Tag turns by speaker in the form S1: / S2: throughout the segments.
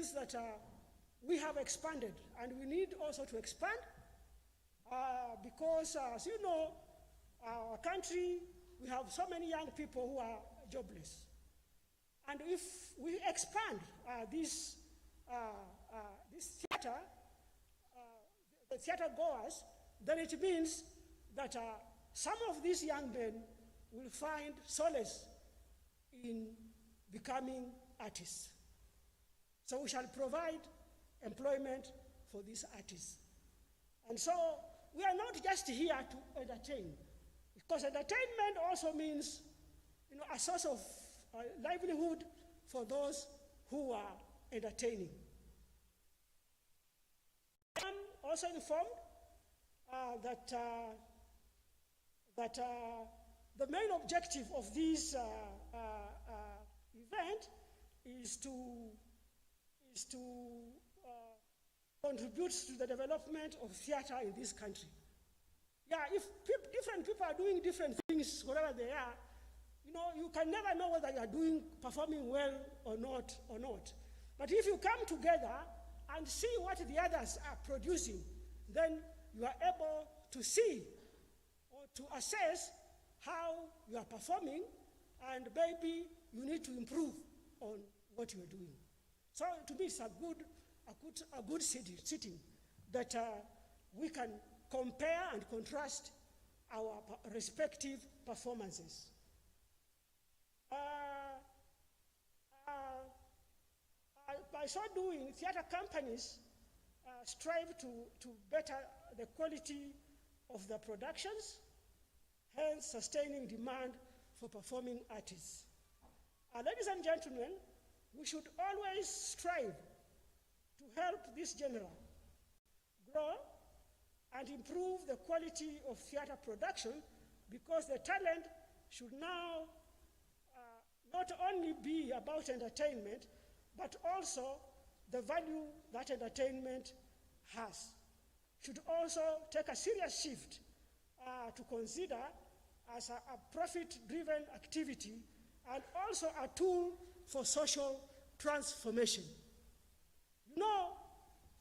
S1: means that we have expanded, and we need also to expand because, as you know, our country, we have so many young people who are jobless. And if we expand this theater, the theater goers, then it means that some of these young men will find solace in becoming artists. So we shall provide employment for these artists. And so we are not just here to entertain, because entertainment also means, a source of livelihood for those who are entertaining. I am also informed that the main objective of this event is to contribute to the development of theater in this country. Yeah, if different people are doing different things, whatever they are, you can never know whether you are performing well or not. But if you come together and see what the others are producing, then you are able to see or to assess how you are performing, and maybe you need to improve on what you are doing. So to me, it's a good sitting that we can compare and contrast our respective performances. By so doing, theater companies strive to better the quality of their productions, hence sustaining demand for performing artists. Ladies and gentlemen, we should always strive to help this genre grow and improve the quality of theater production, because the talent should now not only be about entertainment, but also the value that entertainment has. Should also take a serious shift to consider as a profit-driven activity, and also a tool for social transformation.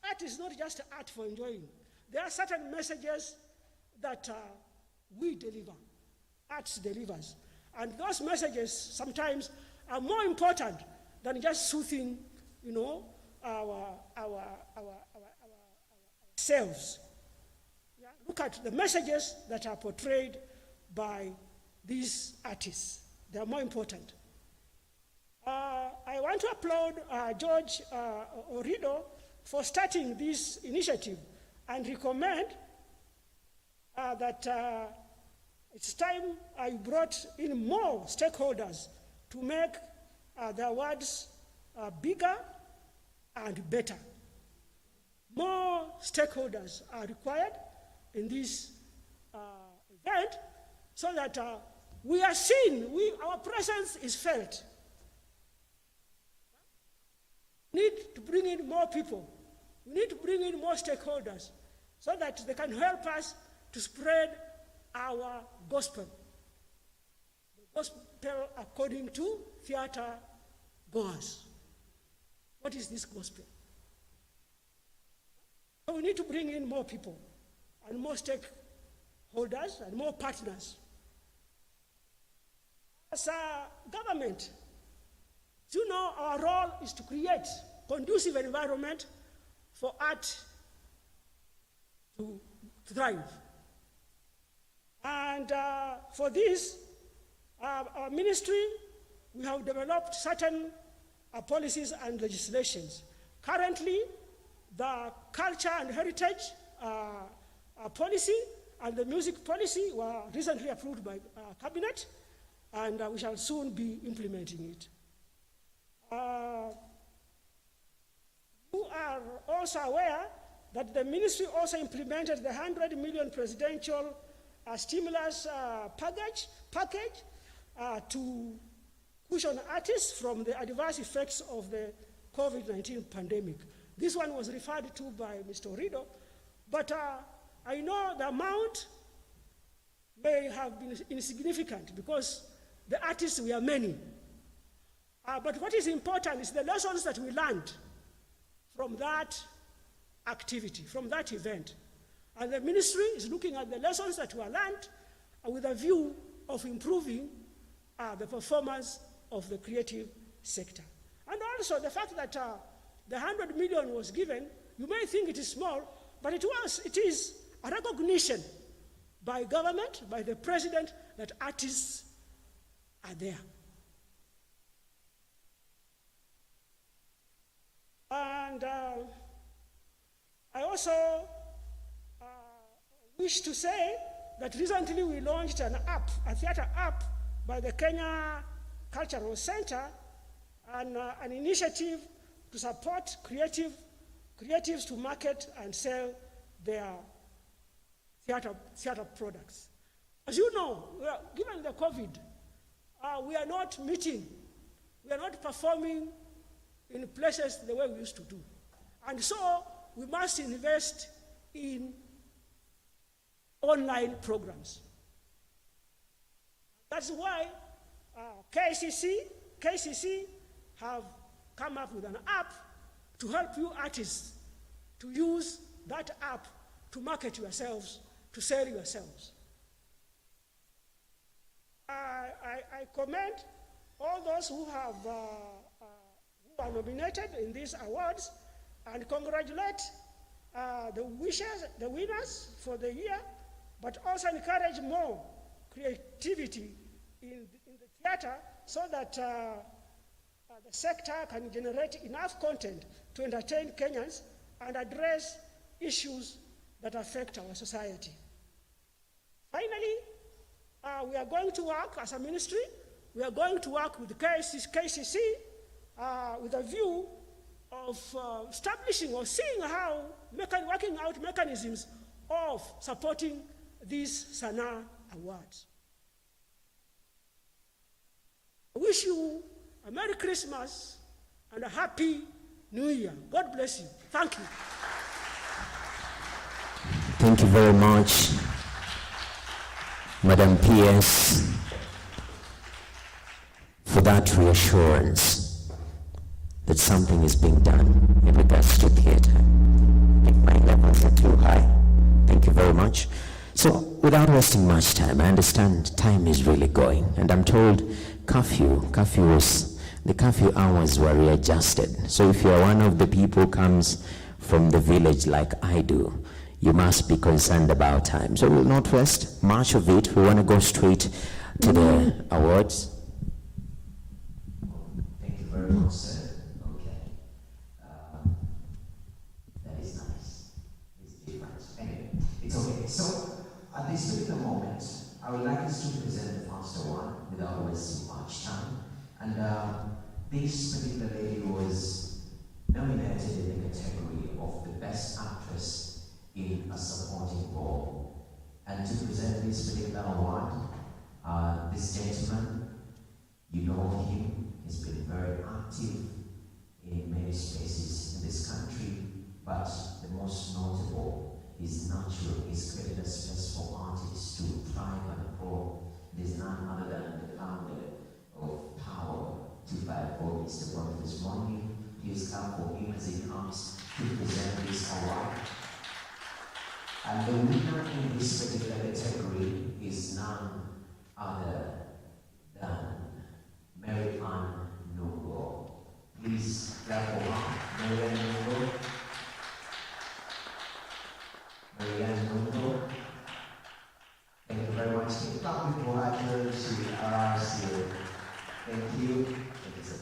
S1: Art is not just art for enjoying. There are certain messages that we deliver, art delivers. And those messages sometimes are more important than just soothing, ourselves. Yeah? Look at the messages that are portrayed by these artists. They are more important. I want to applaud George Orido for starting this initiative, and recommend that it's time I brought in more stakeholders to make the awards bigger and better. More stakeholders are required in this event, so that we are seen, our presence is felt. We need to bring in more people. We need to bring in more stakeholders so that they can help us to spread our gospel. The gospel according to theater goers. What is this gospel? So we need to bring in more people and more stakeholders and more partners. As a government, our role is to create conducive environment for art to thrive. And for this, our ministry, we have developed certain policies and legislations. Currently, the culture and heritage policy and the music policy were recently approved by cabinet, and we shall soon be implementing it. You are also aware that the ministry also implemented the 100 million presidential stimulus package to cushion artists from the adverse effects of the COVID-19 pandemic. This one was referred to by Mr. Orido, but I know the amount may have been insignificant because the artists were many. But what is important is the lessons that we learned from that activity, from that event. And the ministry is looking at the lessons that were learned with a view of improving the performance of the creative sector. And also the fact that the 100 million was given, you may think it is small, but it is a recognition by government, by the president, that artists are there. And I also wish to say that recently we launched an app, a theater app by the Kenya Cultural Center, and an initiative to support creatives to market and sell their theater products. As you know, given the COVID, we are not meeting, we are not performing in places the way we used to do. And so we must invest in online programs. That's why KCC have come up with an app to help you artists to use that app to market yourselves, to sell yourselves. I commend all those who are nominated in these awards, and congratulate the winners for the year, but also encourage more creativity in the theater so that the sector can generate enough content to entertain Kenyans and address issues that affect our society. Finally, we are going to work as a ministry, we are going to work with KCC with a view of establishing or seeing how, working out mechanisms of supporting these SANAA awards. I wish you a Merry Christmas and a Happy New Year. God bless you. Thank you.
S2: Thank you very much, Madam PS, for that reassurance that something is being done in regards to theatre. I think my levels are too high. Thank you very much. So, without wasting much time, I understand time is really going, and I'm told the curfew hours were readjusted. So if you're one of the people who comes from the village like I do, you must be concerned about time. So we'll not waste much of it. We want to go straight to the awards. Thank you very much, sir. Okay. That is nice. It's different. Anyway, it's okay. So at this particular moment, I would like us to present the first award without wasting much time. And this particular lady was nominated in the category of the Best Actress in a Supporting Role. And to present this particular award, this gentleman, you know him, he's been very active in many spaces in this country, but the most notable is naturally he's created a space for artists to thrive and grow. There's none other than the founder of Power 254, Mr. Ron this morning. Please come for him as he comes to present this award. And the winner in this particular category is none other than Mary Ann Nungo. Please clap for her. Mary Ann Nungo. Mary Ann Nungo. Thank you very much. Keep clapping for her till she arrives here. Thank you. Thank you, sir.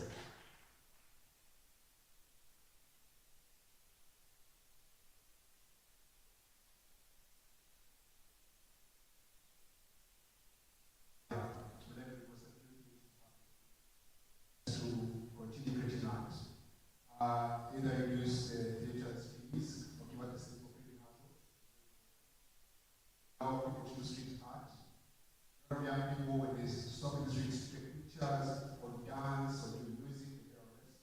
S3: Either use theatre's fees or give us a simple feeding hustle. Now people to do street art. A lot of young people, when they stop in the streets to take pictures or dance or do music, they are arrested.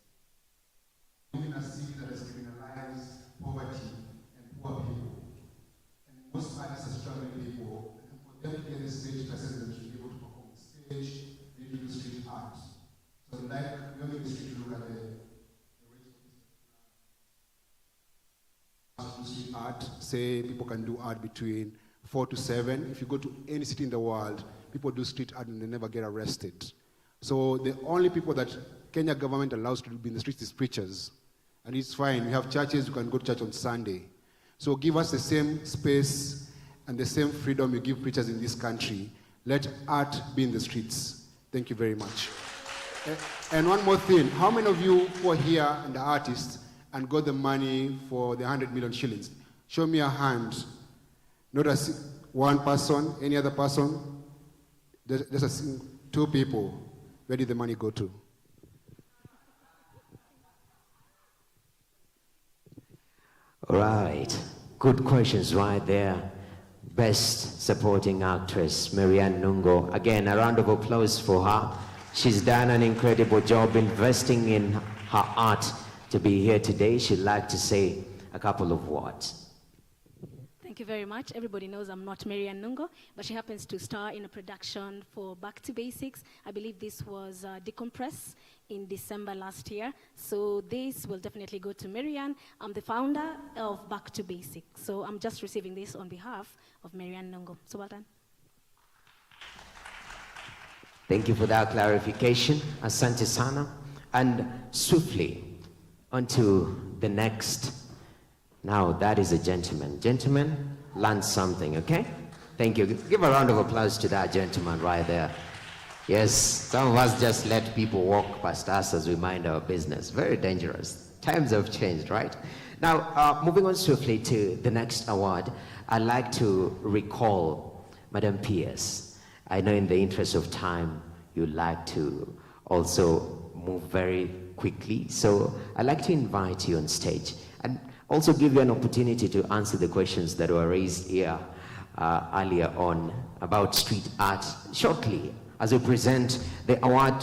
S3: We live in a city that has criminalized poverty and poor people. And most artists are struggling people, and for them to get the stage presence and to be able to perform on stage, they need to do street art. So like, we only the street look at the street art. Say people can do art between 4 to 7. If you go to any city in the world, people do street art and they never get arrested. So the only people that Kenya government allows to be in the streets is preachers. And it's fine. We have churches, you can go to church on Sunday. So give us the same space and the same freedom you give preachers in this country. Let art be in the streets. Thank you very much. And one more thing. How many of you who are here and are artists and got the money for the 100 million shillings? Show me a hand. Not one person, any other person. Just two people. Where did the money go to?
S2: All right. Good questions right there. Best Supporting Actress, Marianne Nungo. Again, a round of applause for her. She's done an incredible job investing in her art to be here today. She'd like to say a couple of words.
S4: Thank you very much. Everybody knows I'm not Marianne Nungo, but she happens to star in a production for Back to Basics. I believe this was Decompress in December last year. So this will definitely go to Marianne. I'm the founder of Back to Basics. So I'm just receiving this on behalf of Marianne Nungo. So well done.
S2: Thank you for that clarification. Asante sana. And swiftly, on to the next. Now, that is a gentleman. Gentlemen, learn something, okay? Thank you. Give a round of applause to that gentleman right there. Yes, some of us just let people walk past us as we mind our business. Very dangerous. Times have changed, right? Now, moving on swiftly to the next award, I'd like to recall Madam P.S. I know in the interest of time, you'd like to also move very quickly. So I'd like to invite you on stage and also give you an opportunity to answer the questions that were raised here earlier on about street art shortly as we present the award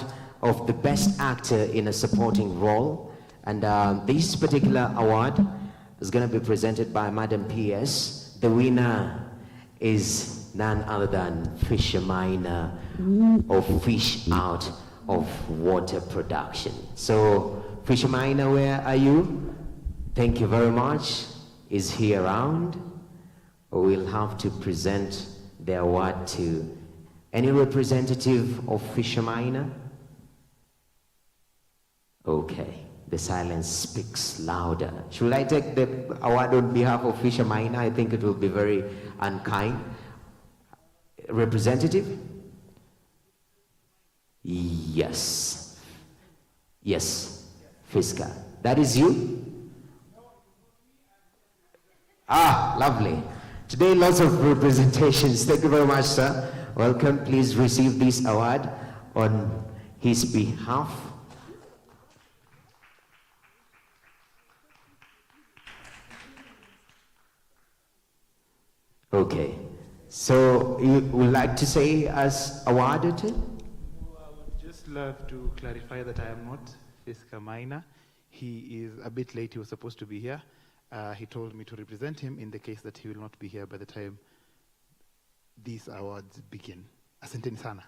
S2: of the Best Actor in a Supporting Role. And this particular award is going to be presented by Madam P.S. The winner is none other than Fisher Minor of Fish Out of Water Production. So, Fisher Minor, where are you? Thank you very much. Is he around? We'll have to present the award to any representative of Fisher Minor? Okay, the silence speaks louder. Should I take the award on behalf of Fisher Minor? I think it will be very unkind. Representative? Yes. Yes, Fisker. That is you? Ah, lovely. Today, lots of representations. Thank you very much, sir. Welcome. Please receive this award on his behalf. Okay. So, you would like to say as awarded?
S5: I would just love to clarify that I am not Fisker Minor. He is a bit late. He was supposed to be here. He told me to represent him in the case that he will not be here by the time these awards begin. Asanteni sana.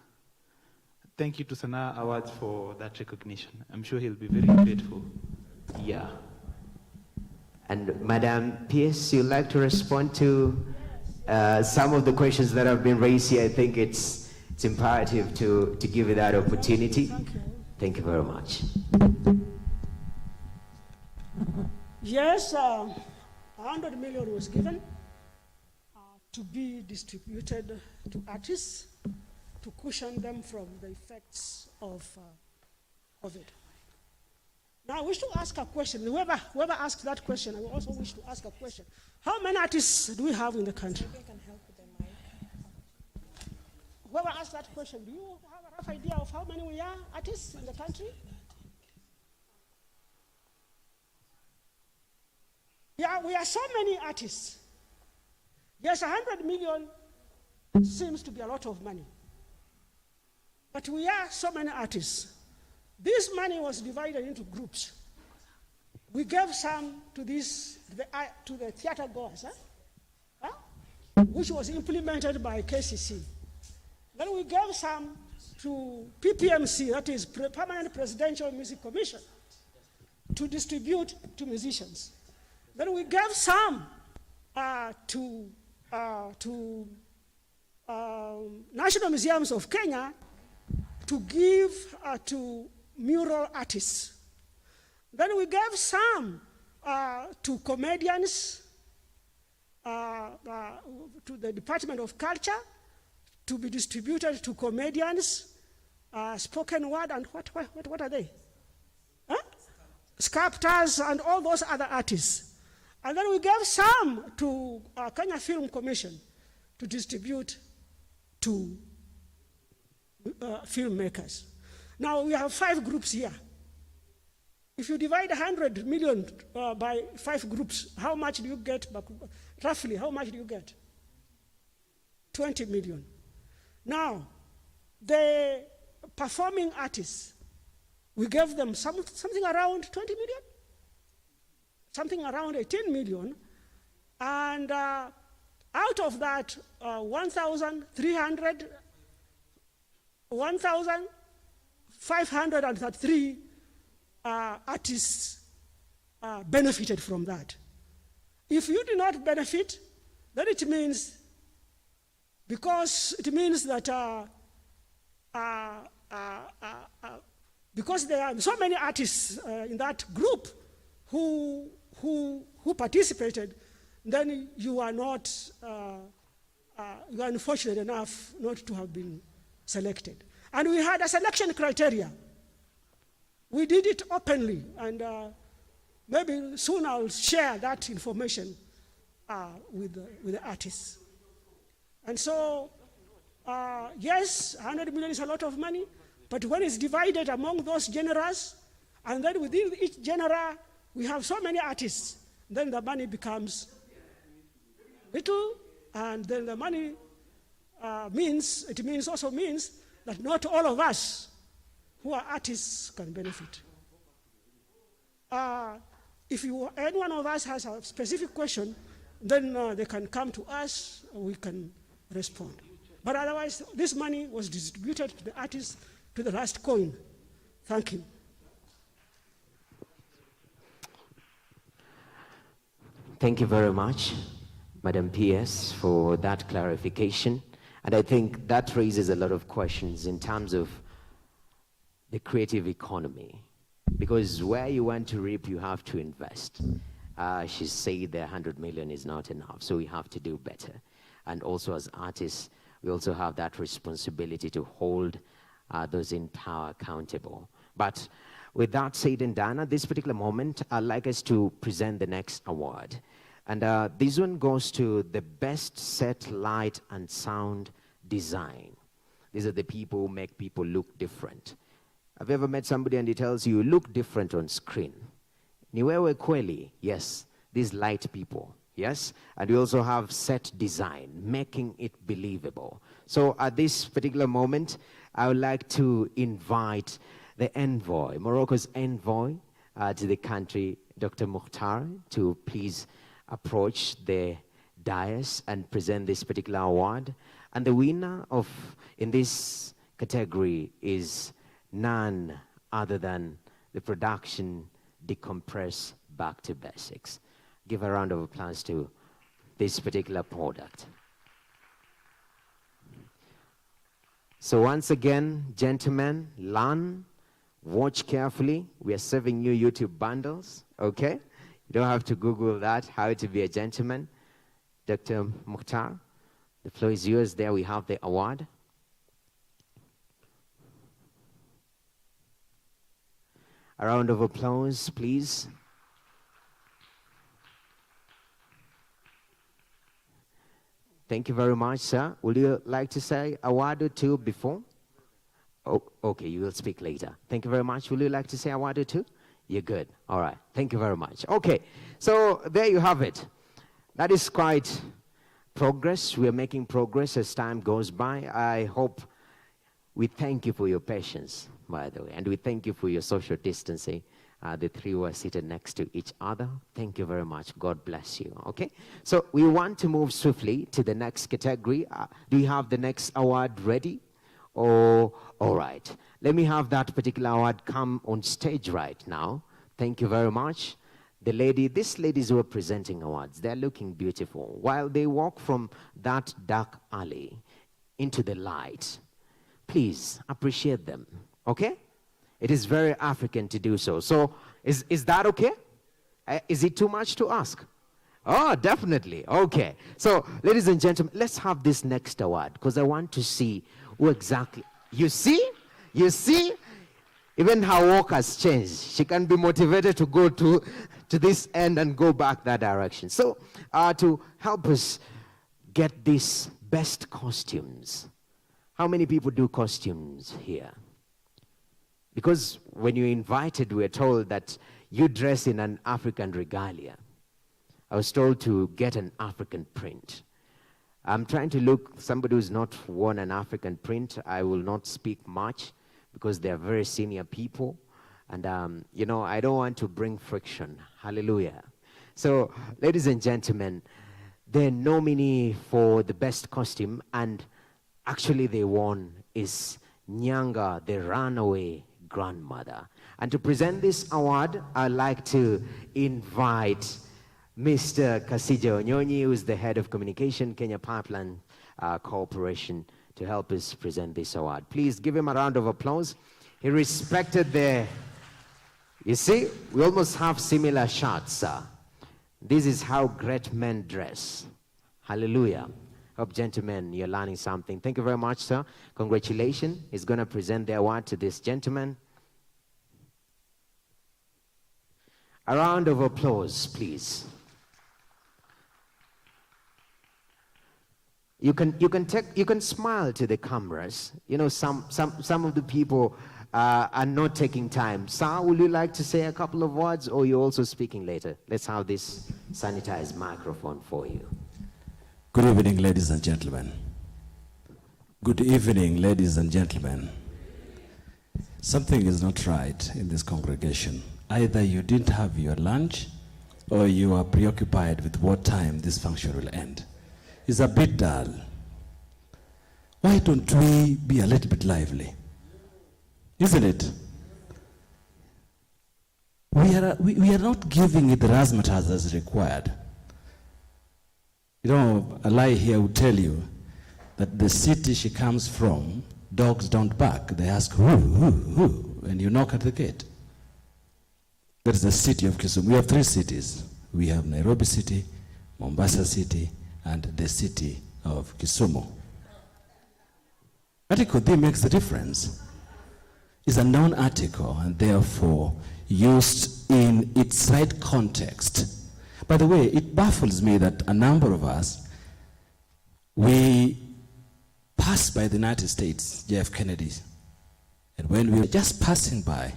S5: Thank you to SANAA Awards for that recognition. I'm sure he'll be very grateful.
S2: Yeah. And Madam Pierce, you'd like to respond to some of the questions that have been raised here? I think it's imperative to give you that opportunity. Thank you very much.
S1: Yes, 100 million was given to be distributed to artists to cushion them from the effects of COVID. Now I wish to ask a question. Whoever asks that question, I also wish to ask a question. How many artists do we have in the country?
S6: Can help with the mic.
S1: Whoever asked that question, do you have a rough idea of how many we are artists in the country? Yeah, we are so many artists. Yes, 100 million seems to be a lot of money. But we are so many artists. This money was divided into groups. We gave some to the theater goers, which was implemented by KCC. Then we gave some to PPMC, that is Permanent Presidential Music Commission, to distribute to musicians. Then we gave some to National Museums of Kenya to give to mural artists. Then we gave some to comedians, to the Department of Culture, to be distributed to comedians, spoken word, and what are they? Huh? Sculptors and all those other artists. And then we gave some to Kenya Film Commission to distribute to filmmakers. Now we have 5 groups here. If you divide 100 million by 5 groups, how much do you get? Roughly, how much do you get? 20 million. Now, the performing artists, we gave them something around 20 million, something around 18 million, and out of that, 1,533 artists benefited from that. If you do not benefit, then it means, because it means that because there are so many artists in that group who participated, then you are not, you are unfortunate enough not to have been selected. And we had a selection criteria. We did it openly, and maybe soon I'll share that information with the artists. And so, yes, 100 million is a lot of money, but when it's divided among those genres, and then within each genre, we have so many artists, then the money becomes little, and then the money also means that not all of us who are artists can benefit. If any one of us has a specific question, then they can come to us, we can respond. But otherwise, this money was distributed to the artists to the last coin. Thank you.
S2: Thank you very much, Madam PS, for that clarification. And I think that raises a lot of questions in terms of the creative economy. Because where you want to reap, you have to invest. She said the 100 million is not enough, so we have to do better. And also as artists, we also have that responsibility to hold those in power accountable. But with that said and done, at this particular moment, I'd like us to present the next award. And this one goes to the best set light and sound design. These are the people who make people look different. Have you ever met somebody and he tells you, you look different on screen? Ni wewe kweli? Yes, these light people. Yes, and we also have set design, making it believable. So at this particular moment, I would like to invite the envoy, Morocco's envoy to the country, Dr. Mukhtar, to please approach the dais and present this particular award. And the winner in this category is none other than the production Decompress Back to Basics. Give a round of applause to this particular product. So once again, gentlemen, learn, watch carefully. We are serving you YouTube bundles, okay? You don't have to Google that, how to be a gentleman. Dr. Mukhtar, the floor is yours. There we have the award. A round of applause, please. Thank you very much, sir. Would you like to say a word or two before? Oh, okay, you will speak later. Thank you very much. Would you like to say a word or two? You're good. All right. Thank you very much. Okay, so there you have it. That is quite progress. We are making progress as time goes by. I hope we thank you for your patience, by the way, and we thank you for your social distancing. The three were seated next to each other. Thank you very much. God bless you. Okay, so we want to move swiftly to the next category. Do you have the next award ready? Oh, all right. Let me have that particular award come on stage right now. Thank you very much. these ladies who are presenting awards, they're looking beautiful. While they walk from that dark alley into the light, please appreciate them, okay? It is very African to do so. So is that okay? Is it too much to ask? Oh, definitely. Okay. So, ladies and gentlemen, let's have this next award because I want to see who exactly. You see? You see? Even her walk has changed. She can be motivated to go to this end and go back that direction. So, to help us get these best costumes, how many people do costumes here? Because when you're invited, we're told that you dress in an African regalia. I was told to get an African print. I'm trying to look, somebody who's not worn an African print, I will not speak much because they're very senior people. And, you know, I don't want to bring friction. Hallelujah. So, ladies and gentlemen, the nominee for the best costume, and actually they won, is Nyanga, the runaway grandmother. And to present this award, I'd like to invite Mr. Kasija Onyonyi, who is the head of communication, Kenya Pipeline Corporation, to help us present this award. Please give him a round of applause. He respected you see, we almost have similar shirts, sir. This is how great men dress. Hallelujah. Hope, gentlemen, you're learning something. Thank you very much, sir. Congratulations. He's going to present the award to this gentleman. A round of applause, please. You can smile to the cameras. You know, some of the people are not taking time. Sir, would you like to say a couple of words, or you're also speaking later? Let's have this sanitized microphone for you.
S6: Good evening, ladies and gentlemen. Good evening, ladies and gentlemen. Something is not right in this congregation. Either you didn't have your lunch, or you are preoccupied with what time this function will end. It's a bit dull. Why don't we be a little bit lively? Isn't it? We are not giving it the razzmatazz as required. You know, a lie here will tell you that the city she comes from, dogs don't bark. They ask, who, and you knock at the gate. That is the city of Kisumu. We have 3 cities. We have Nairobi City, Mombasa City, and the city of Kisumu. Article D makes the difference. It's a known article and therefore used in its right context. By the way, it baffles me that a number of us, we pass by the United States, JF Kennedy, and when we were just passing by,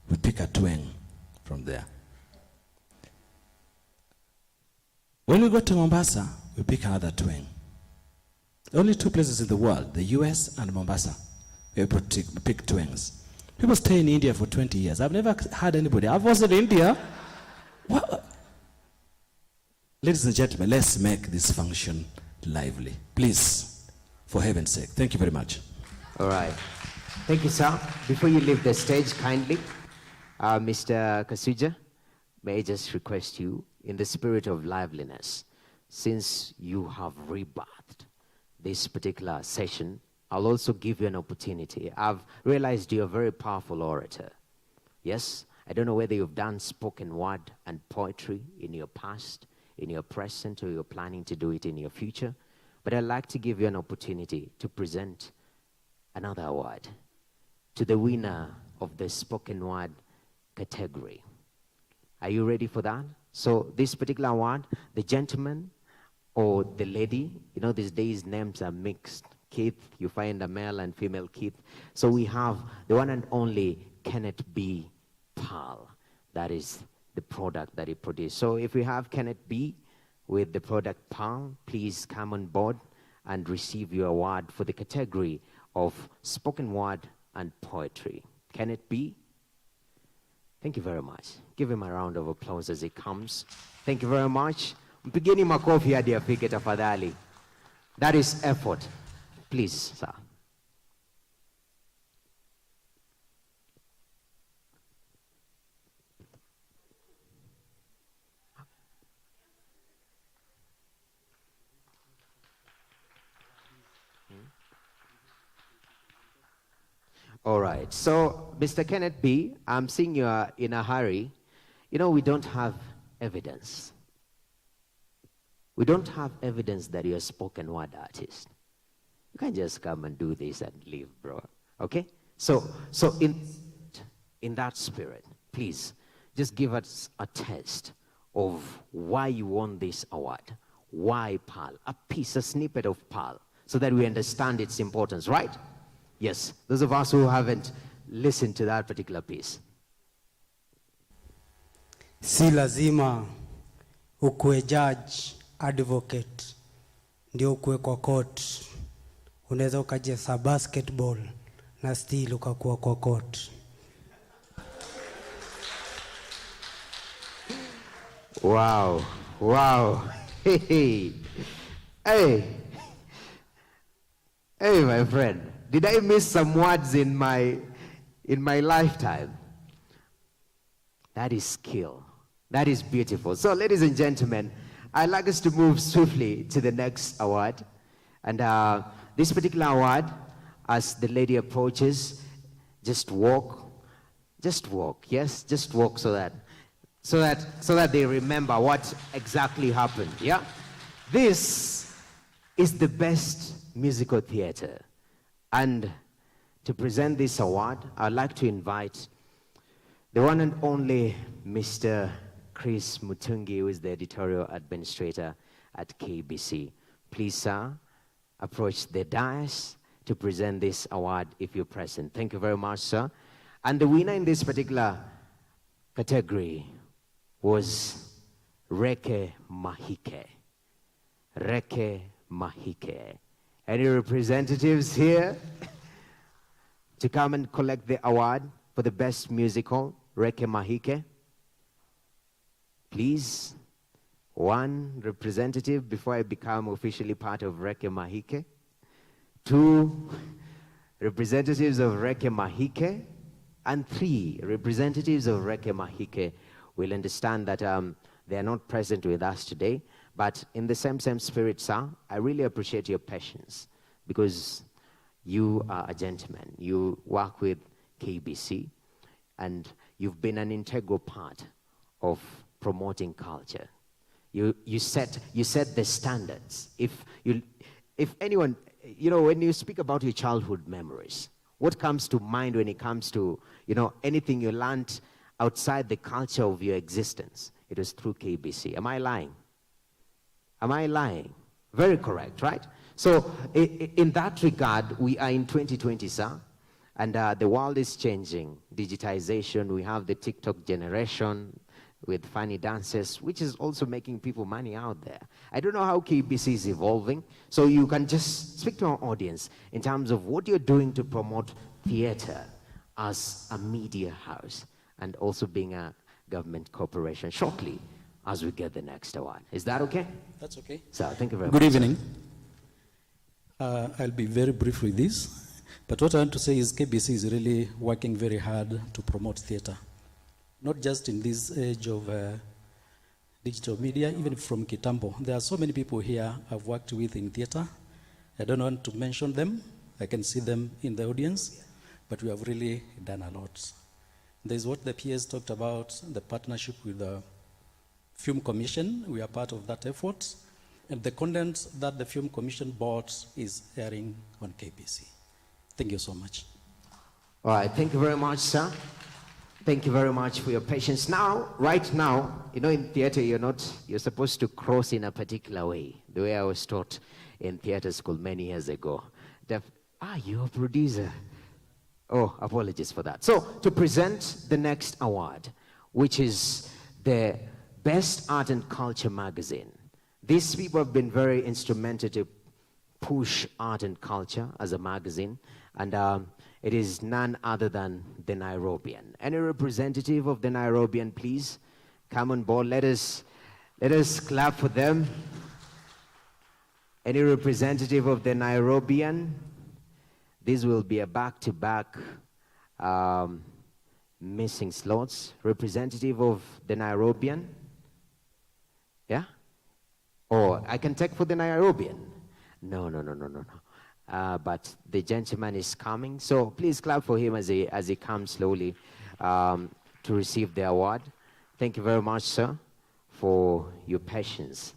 S6: we pick a twang from there. When we go to Mombasa, we pick another twang. Only 2 places in the world, the US and Mombasa, we pick twangs. People stay in India for 20 years. I've never had anybody. I was in India. What? Ladies and gentlemen, let's make this function lively. Please, for heaven's sake. Thank you very much.
S2: All right. Thank you, sir. Before you leave the stage, kindly, Mr. Kasuja, may I just request you, in the spirit of liveliness, since you have rebirthed this particular session, I'll also give you an opportunity. I've realized you're a very powerful orator. Yes, I don't know whether you've done spoken word and poetry in your past, in your present, or you're planning to do it in your future, but I'd like to give you an opportunity to present another award to the winner of the spoken word category. Are you ready for that? So this particular award, the gentleman or the lady, you know, these days names are mixed. Keith, you find a male and female Keith. So we have the one and only Kenneth B. Pearl. That is the product that he produced. So if we have Kenneth B. with the product Pearl, please come on board and receive your award for the category of spoken word and poetry. Kenneth B. Thank you very much. Give him a round of applause as he comes. Thank you very much. Mpigeni makofi hadi afike tafadhali. That is effort. Please, sir. right. So, Mr. Kenneth B., I'm seeing you are in a hurry. You know, we don't have evidence. We don't have evidence that you're a spoken word artist. You can't just come and do this and leave, bro. Okay? So in that spirit, please, just give us a taste of why you won this award. Why Pearl? A piece, a snippet of Pearl, so that we understand its importance, right? Yes, those of us who haven't listened to that particular piece.
S7: Si lazima ukue judge, advocate, ndio ukue kwa court. Unaweza ukacheza basketball na still ukakuwa kwa court.
S2: Wow, wow. Hey, hey, hey, my friend. Did I miss some words in my lifetime? That is skill. That is beautiful. So, ladies and gentlemen, I'd like us to move swiftly to the next award. And this particular award, as the lady approaches, just walk, yes, just walk so that they remember what exactly happened, yeah? This is the best musical theater. And to present this award, I'd like to invite the one and only Mr. Chris Mutungi, who is the editorial administrator at KBC. Please, sir, approach the dais to present this award if you're present. Thank you very much, sir. And the winner in this particular category was Reke Mahike. Reke Mahike. Any representatives here to come and collect the award for the best musical, Reke Mahike? Please, one representative before I become officially part of Reke Mahike. Two representatives of Reke Mahike. And three representatives of Reke Mahike will understand that they are not present with us today. But in the same spirit, sir, I really appreciate your patience because you are a gentleman. You work with KBC and you've been an integral part of promoting culture. You set the standards. If anyone, you know, when you speak about your childhood memories, what comes to mind when it comes to, you know, anything you learned outside the culture of your existence? It was through KBC. Am I lying? Am I lying? Very correct, right? So in that regard, we are in 2020, sir, and the world is changing. Digitization, we have the TikTok generation with funny dances, which is also making people money out there. I don't know how KBC is evolving, so you can just speak to our audience in terms of what you're doing to promote theater as a media house and also being a government corporation shortly as we get the next award. Is that okay?
S6: That's okay.
S2: So, thank you very
S6: Good
S2: much.
S6: evening. I'll be very brief with this, but what I want to say is KBC is really working very hard to promote theater. Not just in this age of digital media, even from Kitambo. There are so many people here I've worked with in theater. I don't want to mention them. I can see them in the audience, but we have really done a lot. There's what the PS talked about, the partnership with the Film Commission. We are part of that effort. And the content that the Film Commission bought is airing on KBC. Thank you so much.
S2: All right, thank you very much, sir. Thank you very much for your patience. Now, right now, you know, in theater, you're supposed to cross in a particular way, the way I was taught in theater school many years ago. You're a producer. Oh, apologies for that. So, to present the next award, which is the Best Art and Culture magazine. These people have been very instrumental to push art and culture as a magazine, and it is none other than the Nairobian. Any representative of the Nairobian, please come on board. Let us clap for them. Any representative of the Nairobian? This will be a back-to-back missing slots. Representative of the Nairobian? Yeah? Or I can take for the Nairobian. No. but the gentleman is coming. So please clap for him as he comes slowly to receive the award. Thank you very much, sir, for your patience.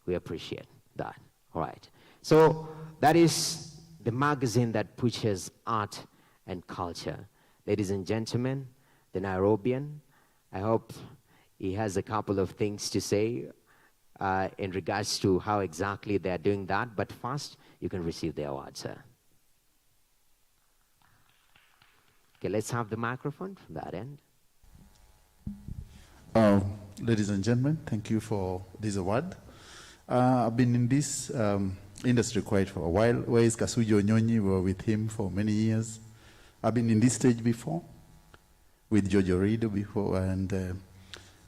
S2: We appreciate that. All right. So that is the magazine that pushes art and culture. Ladies and gentlemen, the Nairobian, I hope he has a couple of things to say in regards to how exactly they're doing that. But first, you can receive the award, sir. Okay, let's have the microphone from that end.
S8: Ladies and gentlemen, thank you for this award. I've been in this industry quite for a while. Where is Kasujo Nyonyi? We were with him for many years. I've been in this stage before, with Jojo Rido before, and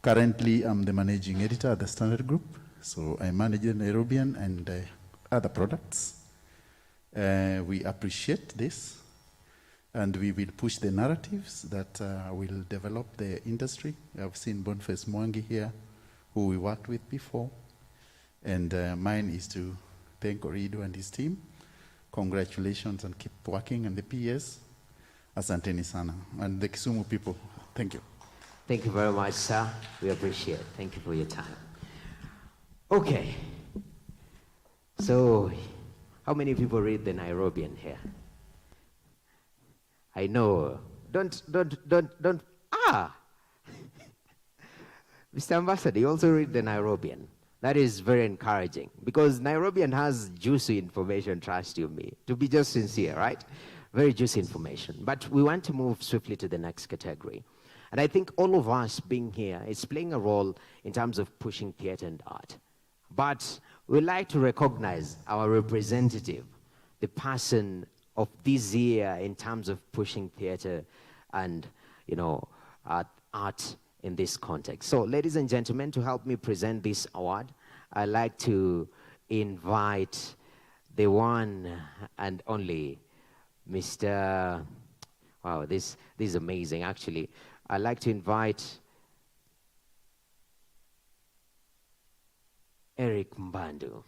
S8: currently I'm the managing editor at the Standard Group. So I manage the Nairobian and other products. We appreciate this, and we will push the narratives that will develop the industry. I've seen Boniface Mwangi here, who we worked with before. And mine is to thank Orido and his team. Congratulations and keep working. And the PS, asanteni sana. And the Kisumu people, thank you.
S2: Thank you very much, sir. We appreciate it. Thank you for your time. Okay. So, how many people read the Nairobian here? I know. Don't. Mr. Ambassador, you also read the Nairobian. That is very encouraging, because Nairobian has juicy information, trust you me, to be just sincere, right? Very juicy information. But we want to move swiftly to the next category. And I think all of us being here is playing a role in terms of pushing theater and art. But we'd like to recognize our representative, the person of this year in terms of pushing theater and, art in this context. So, ladies and gentlemen, to help me present this award, I'd like to invite the one and only Mr. Wow, this is amazing, actually. I'd like to invite Eric Mbandu,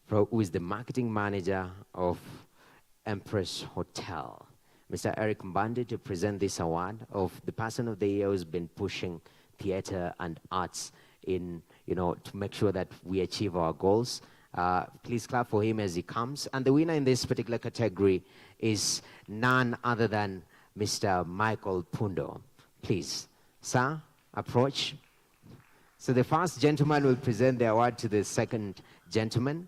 S2: who is the marketing manager of Empress Hotel. Mr. Eric Mbandu, to present this award of the person of the year who's been pushing theater and arts in, to make sure that we achieve our goals. Please clap for him as he comes. And the winner in this particular category is none other than Mr. Michael Pundo. Please, sir, approach. So the first gentleman will present the award to the second gentleman.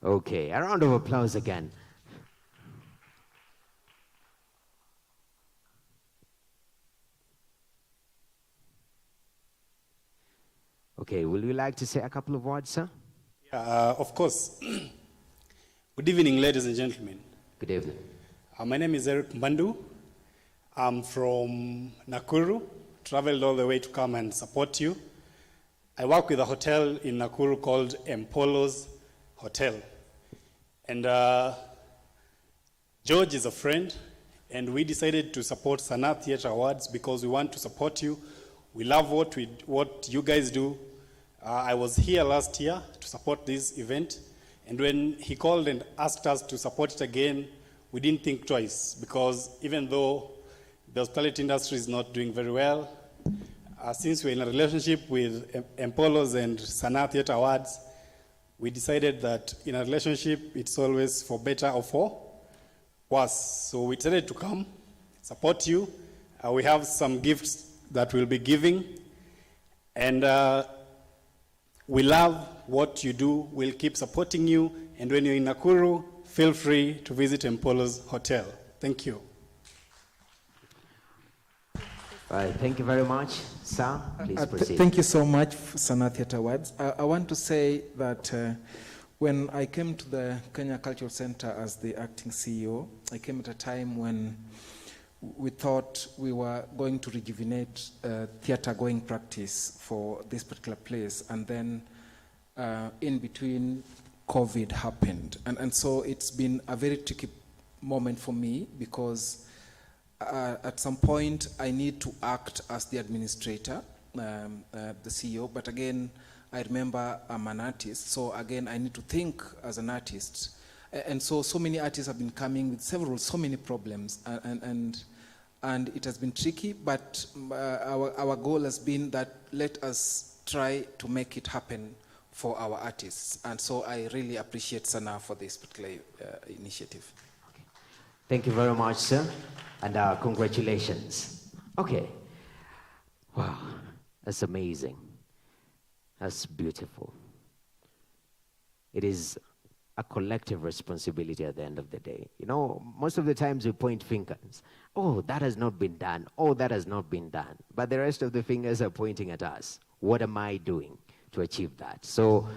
S2: Okay, a round of applause again. Okay, will you like to say a couple of words, sir?
S9: Of course. Good evening, ladies and gentlemen.
S2: Good evening.
S9: My name is Eric Mbandu. I'm from Nakuru, traveled all the way to come and support you. I work with a hotel in Nakuru called Empolo's Hotel. And George is a friend, and we decided to support SANAA Theatre Awards because we want to support you. We love what you guys do. I was here last year to support this event, and when he called and asked us to support it again, we didn't think twice, because even though the hospitality industry is not doing very well, since we're in a relationship with Empolo's and SANAA Theatre Awards, we decided that in a relationship, it's always for better or for worse. So we decided to come, support you. We have some gifts that we'll be giving. And we love what you do. We'll keep supporting you. And when you're in Nakuru, feel free to visit Empolo's Hotel. Thank you.
S2: All right, thank you very much. Sir, please proceed.
S10: Thank you so much, SANAA Theatre Awards. I want to say that when I came to the Kenya Cultural Center as the acting CEO, I came at a time when we thought we were going to rejuvenate theatre-going practice for this particular place, and then in between, COVID happened. And so it's been a very tricky moment for me, because at some point I need to act as the administrator the CEO, but again, I remember I'm an artist, so again, I need to think as an artist. And so many artists have been coming with so many problems, and it has been tricky, but our goal has been that let us try to make it happen for our artists. And so I really appreciate SANAA for this particular initiative.
S2: Okay. Thank you very much, sir, and congratulations. Okay. Wow, that's amazing. That's beautiful. It is a collective responsibility at the end of the day. You know, most of the times we point fingers. Oh, that has not been done. Oh, that has not been done. But the rest of the fingers are pointing at us. What am I doing to achieve that? So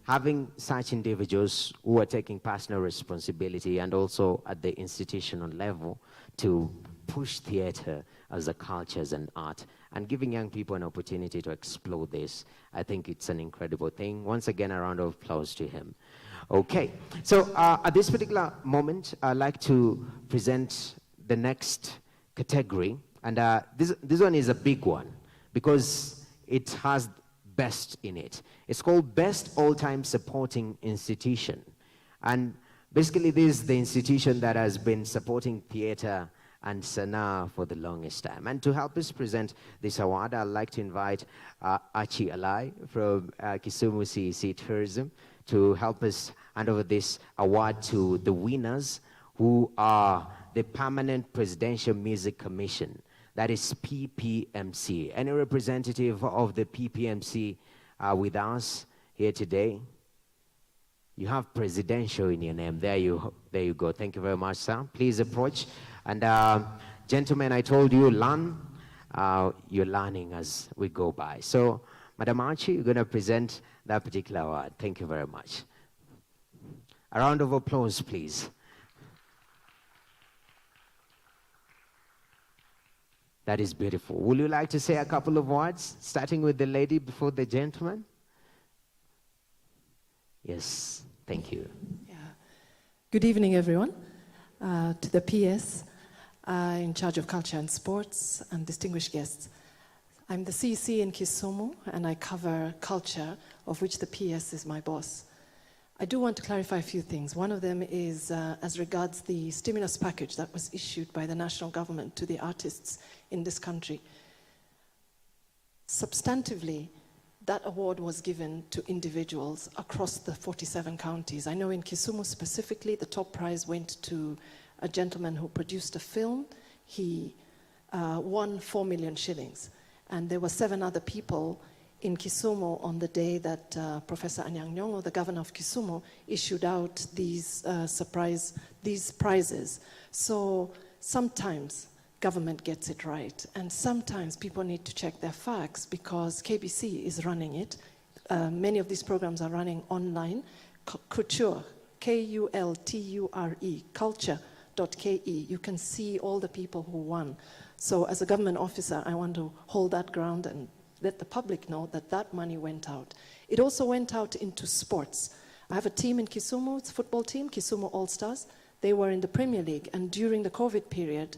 S2: having such individuals who are taking personal responsibility and also at the institutional level to push theater as a culture, as an art, and giving young people an opportunity to explore this, I think it's an incredible thing. Once again, a round of applause to him. Okay, so at this particular moment, I'd like to present the next category, and this one is a big one because it has best in it. It's called Best All-Time Supporting Institution, and basically this is the institution that has been supporting theater and SANAA for the longest time. And to help us present this award, I'd like to invite Achi Alai from Kisumu CEC Tourism to help us hand over this award to the winners, who are the Permanent Presidential Music Commission, that is PPMC. Any representative of the PPMC with us here today? You have presidential in your name. There you go. Thank you very much, sir. Please approach. And gentlemen, I told you, learn. You're learning as we go by. So, Madam Archie, you're going to present that particular award. Thank you very much. A round of applause, please. That is beautiful. Would you like to say a couple of words, starting with the lady before the gentleman? Yes, thank you.
S11: Yeah. Good evening, everyone. To the PS, in charge of culture and sports, and distinguished guests. I'm the CEC in Kisumu, and I cover culture, of which the PS is my boss. I do want to clarify a few things. One of them is as regards the stimulus package that was issued by the national government to the artists in this country. Substantively, that award was given to individuals across the 47 counties. I know in Kisumu specifically, the top prize went to a gentleman who produced a film. He won 4 million shillings. And there were 7 other people in Kisumu on the day that Professor Anyang' Nyong'o, the governor of Kisumu, issued out these prizes. So sometimes government gets it right, and sometimes people need to check their facts because KBC is running it. Many of these programs are running online. Culture, Kulture, culture.ke. You can see all the people who won. So as a government officer, I want to hold that ground and let the public know that that money went out. It also went out into sports. I have a team in Kisumu, it's a football team, Kisumu All-Stars. They were in the Premier League, and during the COVID period,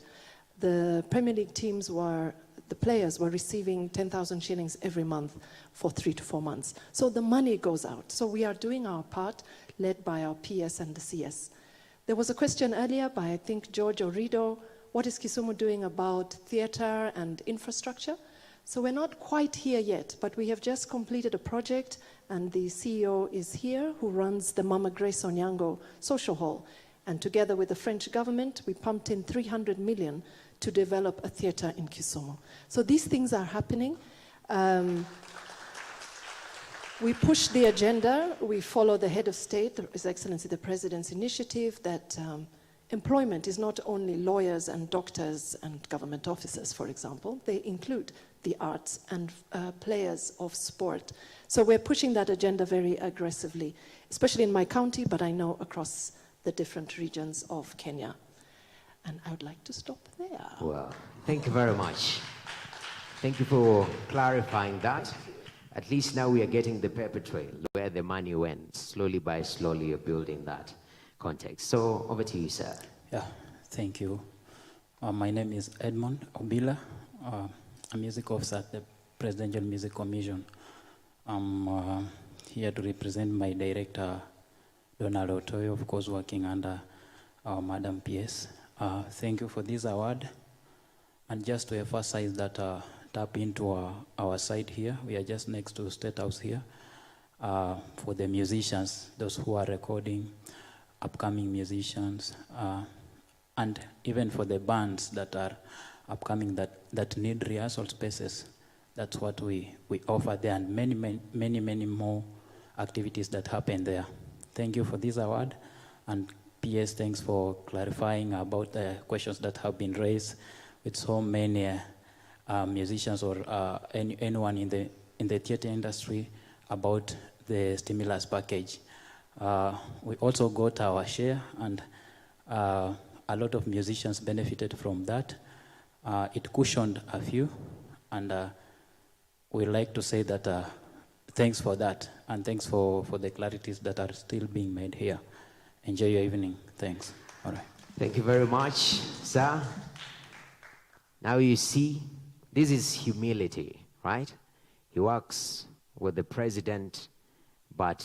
S11: the Premier League teams the players were receiving 10,000 shillings every month for 3 to 4 months. So the money goes out. So we are doing our part, led by our PS and the CS. There was a question earlier by, I think, George Orido, what is Kisumu doing about theater and infrastructure? So we're not quite here yet, but we have just completed a project, and the CEO is here, who runs the Mama Grace Onyango Social Hall. And together with the French government, we pumped in 300 million to develop a theater in Kisumu. So these things are happening. We push the agenda. We follow the head of state, His Excellency the President's initiative that employment is not only lawyers and doctors and government officers, for example. They include the arts and players of sport. So we're pushing that agenda very aggressively, especially in my county, but I know across the different regions of Kenya. And I would like to stop there.
S2: Well, thank you very much. Thank you for clarifying that. At least now we are getting the paper trail, where the money went. Slowly by slowly, you're building that context. So over to you, sir.
S12: Yeah, thank you. My name is Edmond Obila. A music officer at the Presidential Music Commission. I'm here to represent my director, Donald Otoyo, of course, working under our Madam PS. Thank you for this award. And just to emphasize that, tap into our site here. We are just next to State House here. For the musicians, those who are recording, upcoming musicians, and even for the bands that are upcoming that need rehearsal spaces. That's what we offer there, and many more activities that happen there. Thank you for this award, and PS, thanks for clarifying about the questions that have been raised with so many musicians or anyone in the theater industry about the stimulus package. We also got our share, and a lot of musicians benefited from that. It cushioned a few, and we like to say that thanks for that, and thanks for the clarities that are still being made here. Enjoy your evening. Thanks. All right.
S2: Thank you very much, sir. Now you see, this is humility, right? He works with the president, but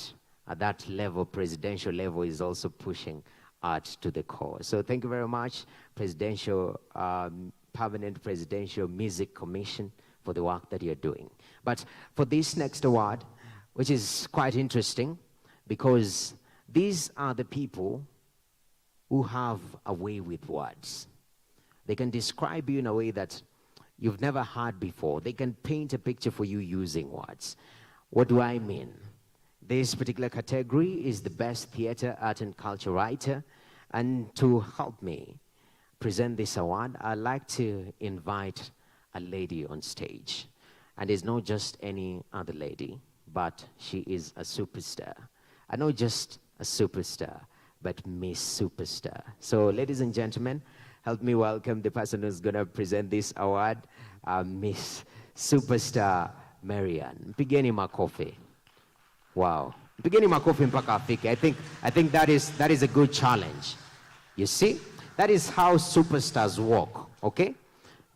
S2: at that level, presidential level, is also pushing art to the core. So thank you very much, Permanent Presidential Music Commission, for the work that you're doing. But for this next award, which is quite interesting, because these are the people who have a way with words. They can describe you in a way that you've never heard before. They can paint a picture for you using words. What do I mean? This particular category is the best theater, art, and culture writer. And to help me present this award, I'd like to invite a lady on stage. And it's not just any other lady, but she is a superstar. And not just a superstar, but Miss Superstar. So, ladies and gentlemen, help me welcome the person who's going to present this award, Miss Superstar Marian. Pigeni makofi. Wow. Pigeni makofi mpaka afike. I think that is a good challenge. You see? That is how superstars walk, okay?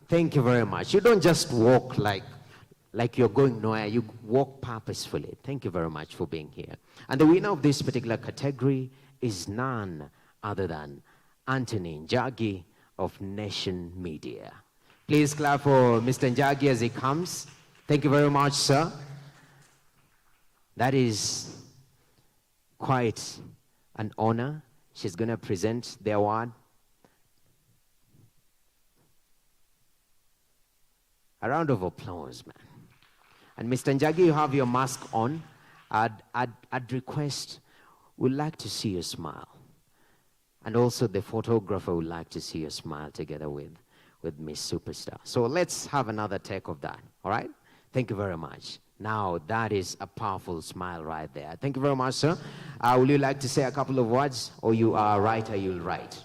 S2: Thank you very much. You don't just walk like you're going nowhere. You walk purposefully. Thank you very much for being here. And the winner of this particular category is none other than Anthony Njagi of Nation Media. Please clap for Mr. Njagi as he comes. Thank you very much, sir. That is quite an honor. She's going to present the award. A round of applause, man. And Mr. Njagi, you have your mask on. I'd request, we'd like to see you smile. And also the photographer would like to see you smile together with Miss Superstar. So let's have another take of that, all right? Thank you very much. Now, that is a powerful smile right there. Thank you very much, sir. Would you like to say a couple of words? Or you are a writer, you'll write.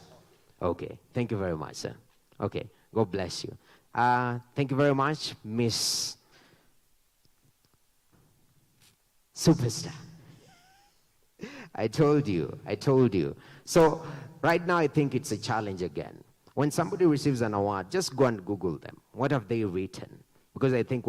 S2: Okay, thank you very much, sir. Okay, God bless you. Thank you very much, Miss Superstar. I told you. So, right now I think it's a challenge again. When somebody receives an award, just go and Google them. What have they written? Because I think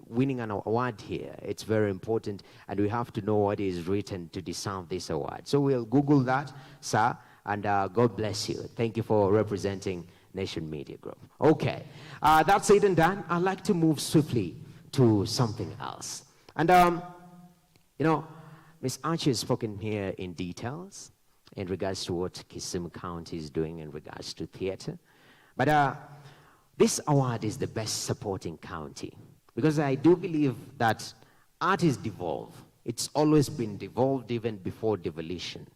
S2: winning an award here, it's very important, and we have to know what is written to deserve this award. So we'll Google that, sir, and God bless you. Thank you for representing Nation Media Group. Okay, that's it and done. I'd like to move swiftly to something else. And, you know, Ms. Archie has spoken here in details in regards to what Kisumu County is doing in regards to theater. But this award is the best supporting county, because I do believe that art is devolved. It's always been devolved even before devolution,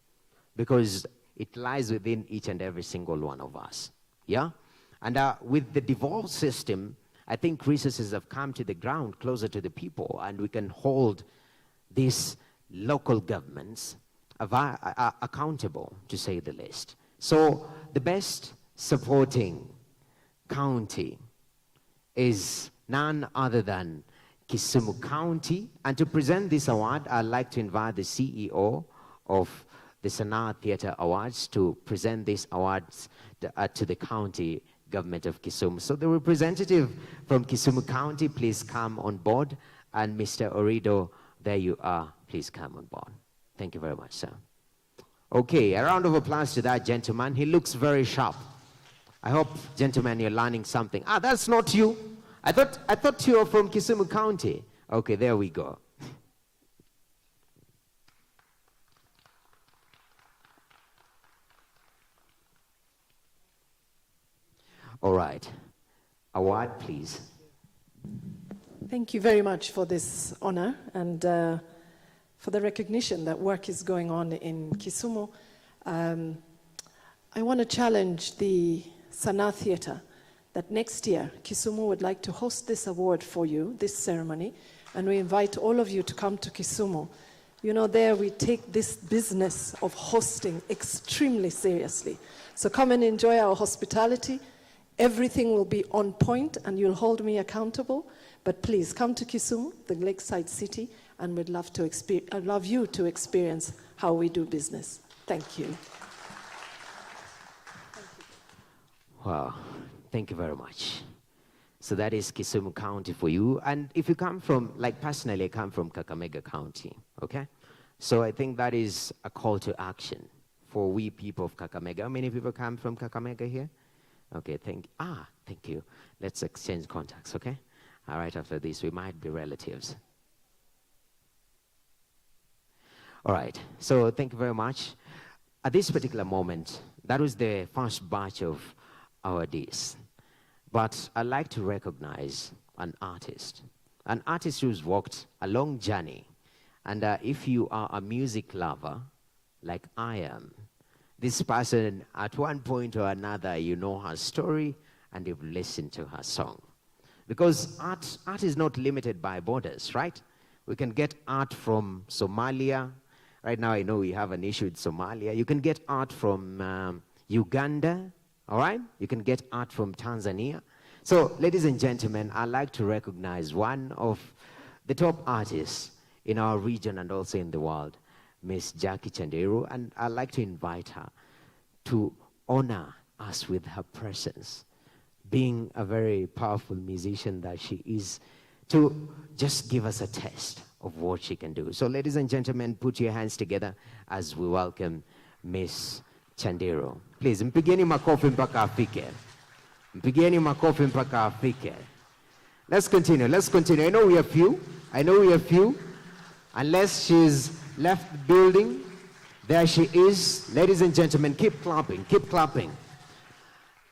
S2: because it lies within each and every single one of us. Yeah? And with the devolved system, I think resources have come to the ground, closer to the people, and we can hold these local governments accountable, to say the least. So the best supporting county is none other than Kisumu County. And to present this award, I'd like to invite the CEO of the SANAA Theatre Awards to present these awards to the county
S13: government of Kisumu. So the representative from Kisumu County, please come on board. And Mr. Orido, there you are. Please come on board. Thank you very much, sir. Okay, a round of applause to that gentleman. He looks very sharp. I hope, gentlemen, you're learning something. Ah, that's not you. I thought you were from Kisumu County. Okay, there we go. All right. Award, please.
S11: Thank you very much for this honor and for the recognition that work is going on in Kisumu. I want to challenge the SANAA Theatre that next year Kisumu would like to host this award for you, this ceremony, and we invite all of you to come to Kisumu. You know, there we take this business of hosting extremely seriously. So come and enjoy our hospitality. Everything will be on point and you'll hold me accountable. But please come to Kisumu, the lakeside city, and we'd love to I'd love you to experience how we do business. Thank you.
S13: Wow, thank you very much. So that is Kisumu County for you. And if you come from, like personally, I come from Kakamega County, okay? So I think that is a call to action for we people of Kakamega. How many people come from Kakamega here? Okay, thank you. Let's exchange contacts, okay? All right, after this, we might be relatives. All right, so thank you very much. At this particular moment, that was the first batch of awardees. But I'd like to recognize an artist who's walked a long journey. And if you are a music lover, like I am, this person, at one point or another, you know her story and you've listened to her song. Because art is not limited by borders, right? We can get art from Somalia. Right now, I know we have an issue with Somalia. You can get art from Uganda, all right? You can get art from Tanzania. So, ladies and gentlemen, I'd like to recognize one of the top artists in our region and also in the world, Miss Jackie Chandiru, and I'd like to invite her to honor us with her presence, being a very powerful musician that she is, to just give us a taste of what she can do. So ladies and gentlemen, put your hands together as we welcome Miss Chandiru. Please, mpigeni makofi mpaka afike. Mpigeni makofi mpaka afike. Let's continue. I know we have few. Unless she's left the building, there she is. Ladies and gentlemen, keep clapping.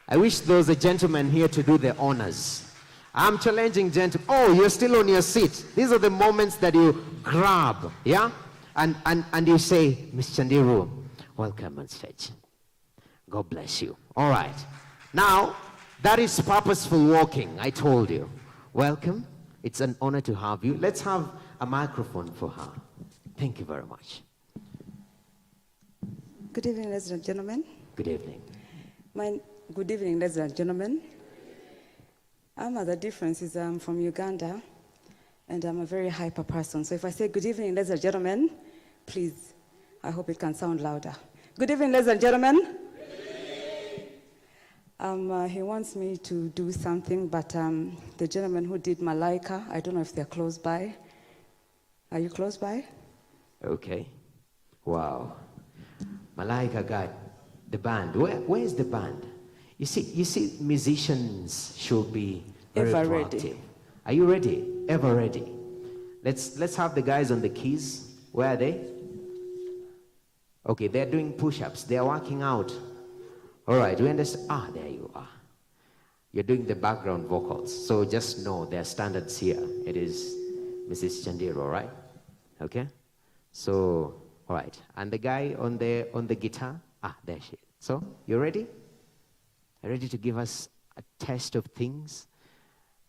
S13: I wish there was a gentleman here to do the honors. I'm challenging gentlemen. Oh, you're still on your seat. These are the moments that you grab, yeah? And you say, Miss Chandiru, welcome on stage. God bless you. All right. Now, that is purposeful walking, I told you. Welcome. It's an honor to have you. Let's have a microphone for her. Thank you very much.
S14: Good evening, ladies and gentlemen.
S13: Good evening.
S14: Good evening, ladies and gentlemen. The difference is I'm from Uganda, and I'm a very hyper person. So if I say good evening, ladies and gentlemen, please, I hope it can sound louder. Good evening, ladies and gentlemen. He wants me to do something, but the gentleman who did Malaika, I don't know if they're close by. Are you close by?
S13: Okay. Wow. Malaika got the band. Where is the band? You see, musicians should be very
S14: Ever
S13: proactive.
S14: ready.
S13: Are you ready? Ever ready? Let's have the guys on the keys. Where are they? Okay, they're doing push-ups. They're working out. All right, we understand. There you are. You're doing the background vocals. So just know there are standards here. It is Mrs. Chandiru, all right? Okay? So, all right. And the guy on the guitar? There she is. So, you ready? Ready to give us a test of things?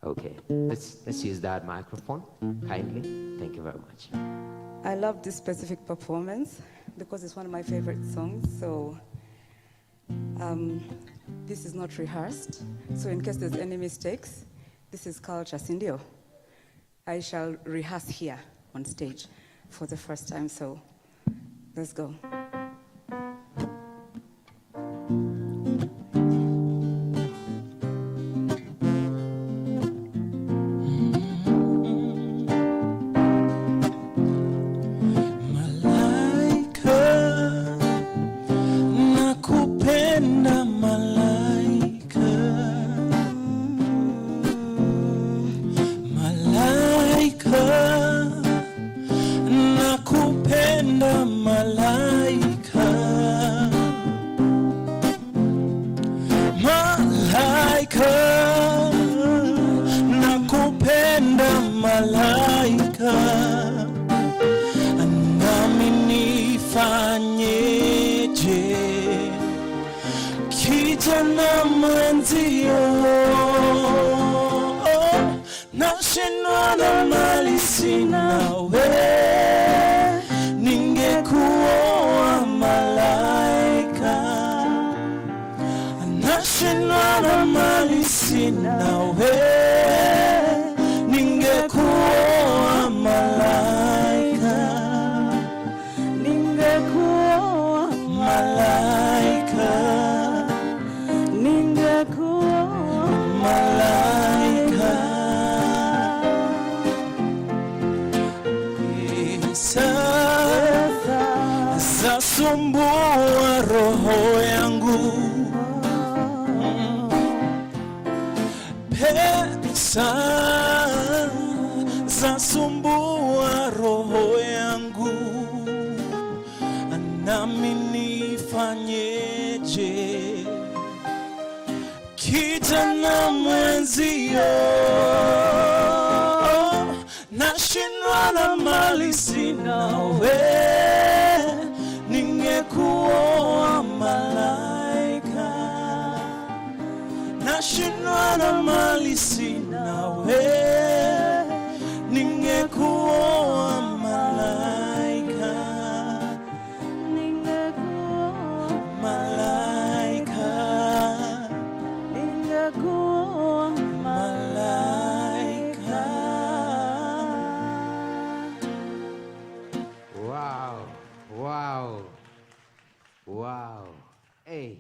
S13: Okay. Let's use that microphone kindly. Thank you very much.
S14: I love this specific performance because it's one of my favorite songs. So this is not rehearsed. So in case there's any mistakes, this is culture Sindio. I shall rehearse here on stage for the first time. So let's go.
S15: sina we, ningekuwa malaika, ningekuwa malaika, ningekuwa malaika. Pesa zasumbua roho yangu, pesa zasumbua roho yangu, nami nifanyeje? Kijana mwenzio, nashindwa na mali sina we, ningekuwa malaika. Nashindwa na mali sina we, ningekuwa malaika, ningekuwa malaika, ningekuwa malaika.
S13: Wow, wow, wow. Hey,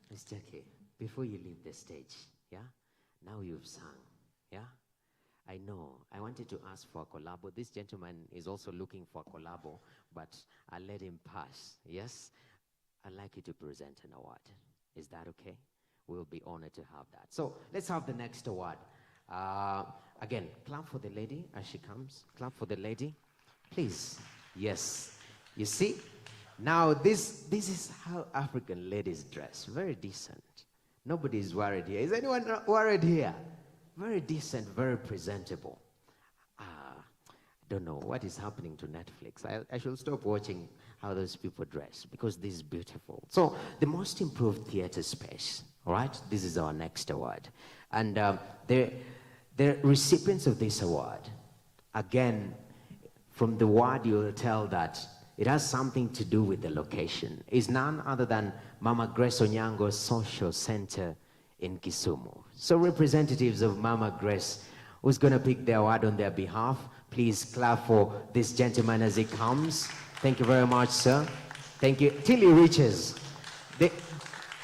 S13: Miss Jackie, before you leave the stage, yeah? Now you've sung, yeah? I know, I wanted to ask for a collabo. This gentleman is also looking for a collabo, but I'll let him pass, yes? I'd like you to present an award. Is that okay? We'll be honored to have that. So let's have the next award. Again, clap for the lady as she comes. Clap for the lady, please. Yes, you see? Now this is how African ladies dress, very decent. Nobody's worried here. Is anyone worried here? Very decent, very presentable. I don't know what is happening to Netflix. I should stop watching how those people dress because this is beautiful. So the most improved theater space, all right? This is our next award. And the recipients of this award, again, from the word you'll tell that it has something to do with the location. It's none other than Mama Grace Onyango Social Center in Kisumu. So representatives of Mama Grace, who's going to pick the award on their behalf, please clap for this gentleman as he comes. Thank you very much, sir. Thank you. Till he reaches.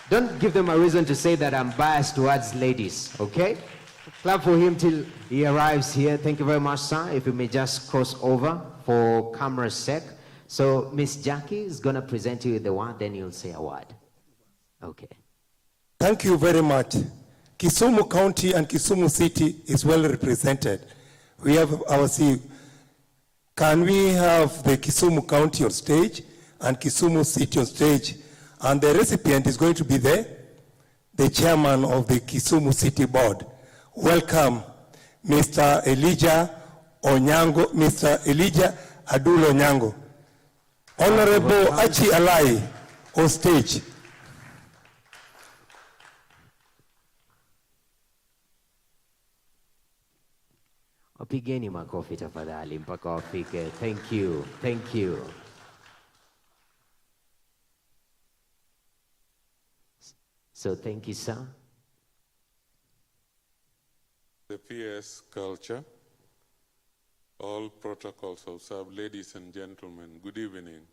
S13: Don't give them a reason to say that I'm biased towards ladies, okay? Clap for him till he arrives here. Thank you very much, sir. If you may just cross over for camera's sake. So Miss Jackie is going to present you with the award, then you'll say a word. Okay.
S16: Thank you very much. Kisumu County and Kisumu City is well represented. We have our CEO. Can we have the Kisumu County on stage and Kisumu City on stage? And the recipient is going to be the chairman of the Kisumu City Board. Welcome, Mr. Elijah Onyango, Mr. Elijah Adul Onyango. Honorable Achi Alai on stage.
S13: Wapigeni makofi tafadhali mpaka wafike. Thank you. Thank you. So thank you, sir.
S17: The PS culture, all protocols observed, ladies and gentlemen, good evening.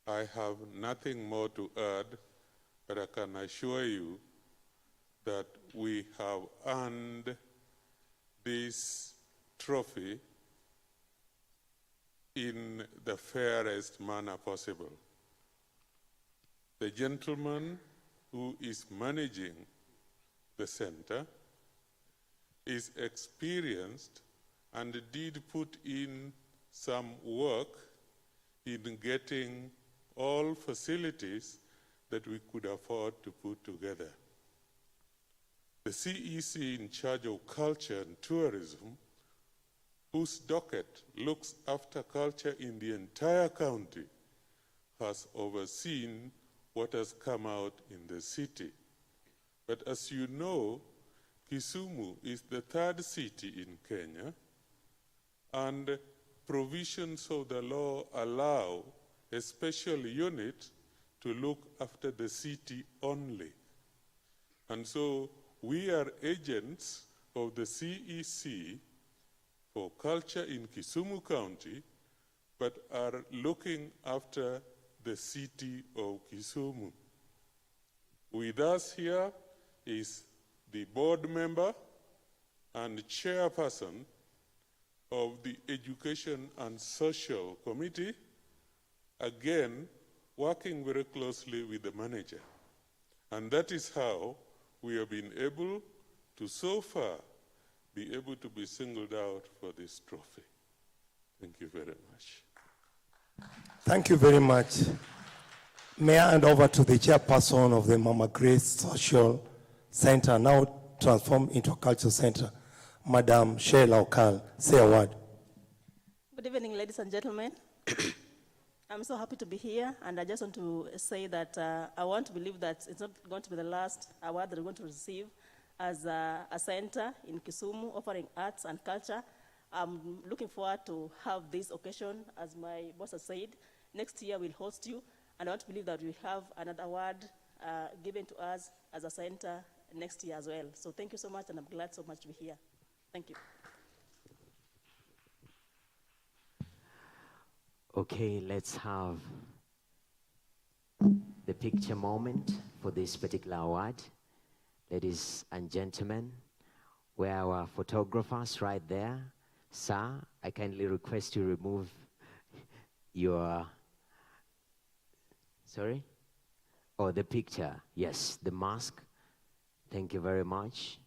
S17: I have nothing more to add, but I can assure you that we have earned this trophy in the fairest manner possible. The gentleman who is managing the center is experienced and did put in some work in getting all facilities that we could afford to put together. The CEC in charge of culture and tourism, whose docket looks after culture in the entire county, has overseen what has come out in the city. But as you know, Kisumu is the third city in Kenya, and provisions of the law allow a special unit to look after the city only. And so we are agents of the CEC for culture in Kisumu County, but are looking after the city of Kisumu. With us here is the board member and chairperson of the Education and Social Committee, again, working very closely with the manager. And that is how we have been able to, so far, be able to be singled out for this trophy. Thank you very much.
S16: Thank you very much. May I hand over to the chairperson of the Mama Grace Social Center, now transformed into a cultural center, Madam Sheila Okal. Say a word.
S18: Good evening, ladies and gentlemen. I'm so happy to be here, and I just want to say that I want to believe that it's not going to be the last award that we're going to receive as a center in Kisumu offering arts and culture. I'm looking forward to have this occasion, as my boss has said. Next year we'll host you, and I want to believe that we have another award given to us as a center next year as well. So thank you so much, and I'm glad so much to be here. Thank you.
S13: Okay, let's have the picture moment for this particular award. Ladies and gentlemen, we're our photographers right there. Sir, I kindly request you remove your, sorry? Oh, the picture, yes, the mask. Thank you very much.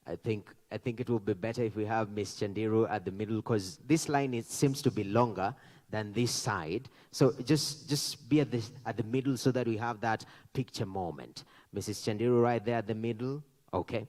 S13: I think it will be better if we have Ms. Chandiru at the middle, because this line seems to be longer than this side. So just be at the middle so that we have that picture moment. Mrs. Chandiru right there at the middle. Okay,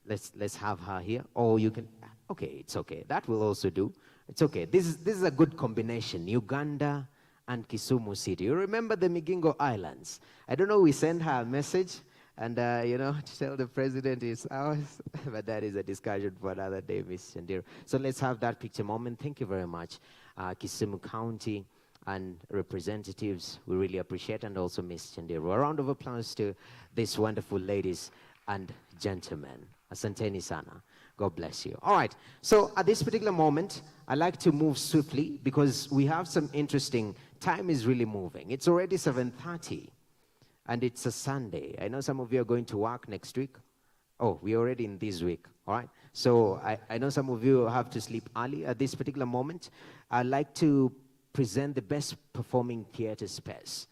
S13: let's have her here. Or you can. Okay, it's okay. That will also do. It's okay. This is a good combination. Uganda and Kisumu City. You remember the Migingo Islands? I don't know. We sent her a message. And, to tell the president is ours, but that is a discussion for another day, Ms. Chandiru. So let's have that picture moment. Thank you very much, Kisumu County and representatives. We really appreciate, and also Ms. Chandiru. A round of applause to these wonderful ladies and gentlemen. Asanteni sana. God bless you. All right. So at this particular moment, I like to move swiftly because we have some interesting, time is really moving. It's already 7:30. And it's a Sunday. I know some of you are going to work next week. Oh, we're already in this week, all right? So I know some of you have to sleep early at this particular moment. I'd like to present the best performing theater space.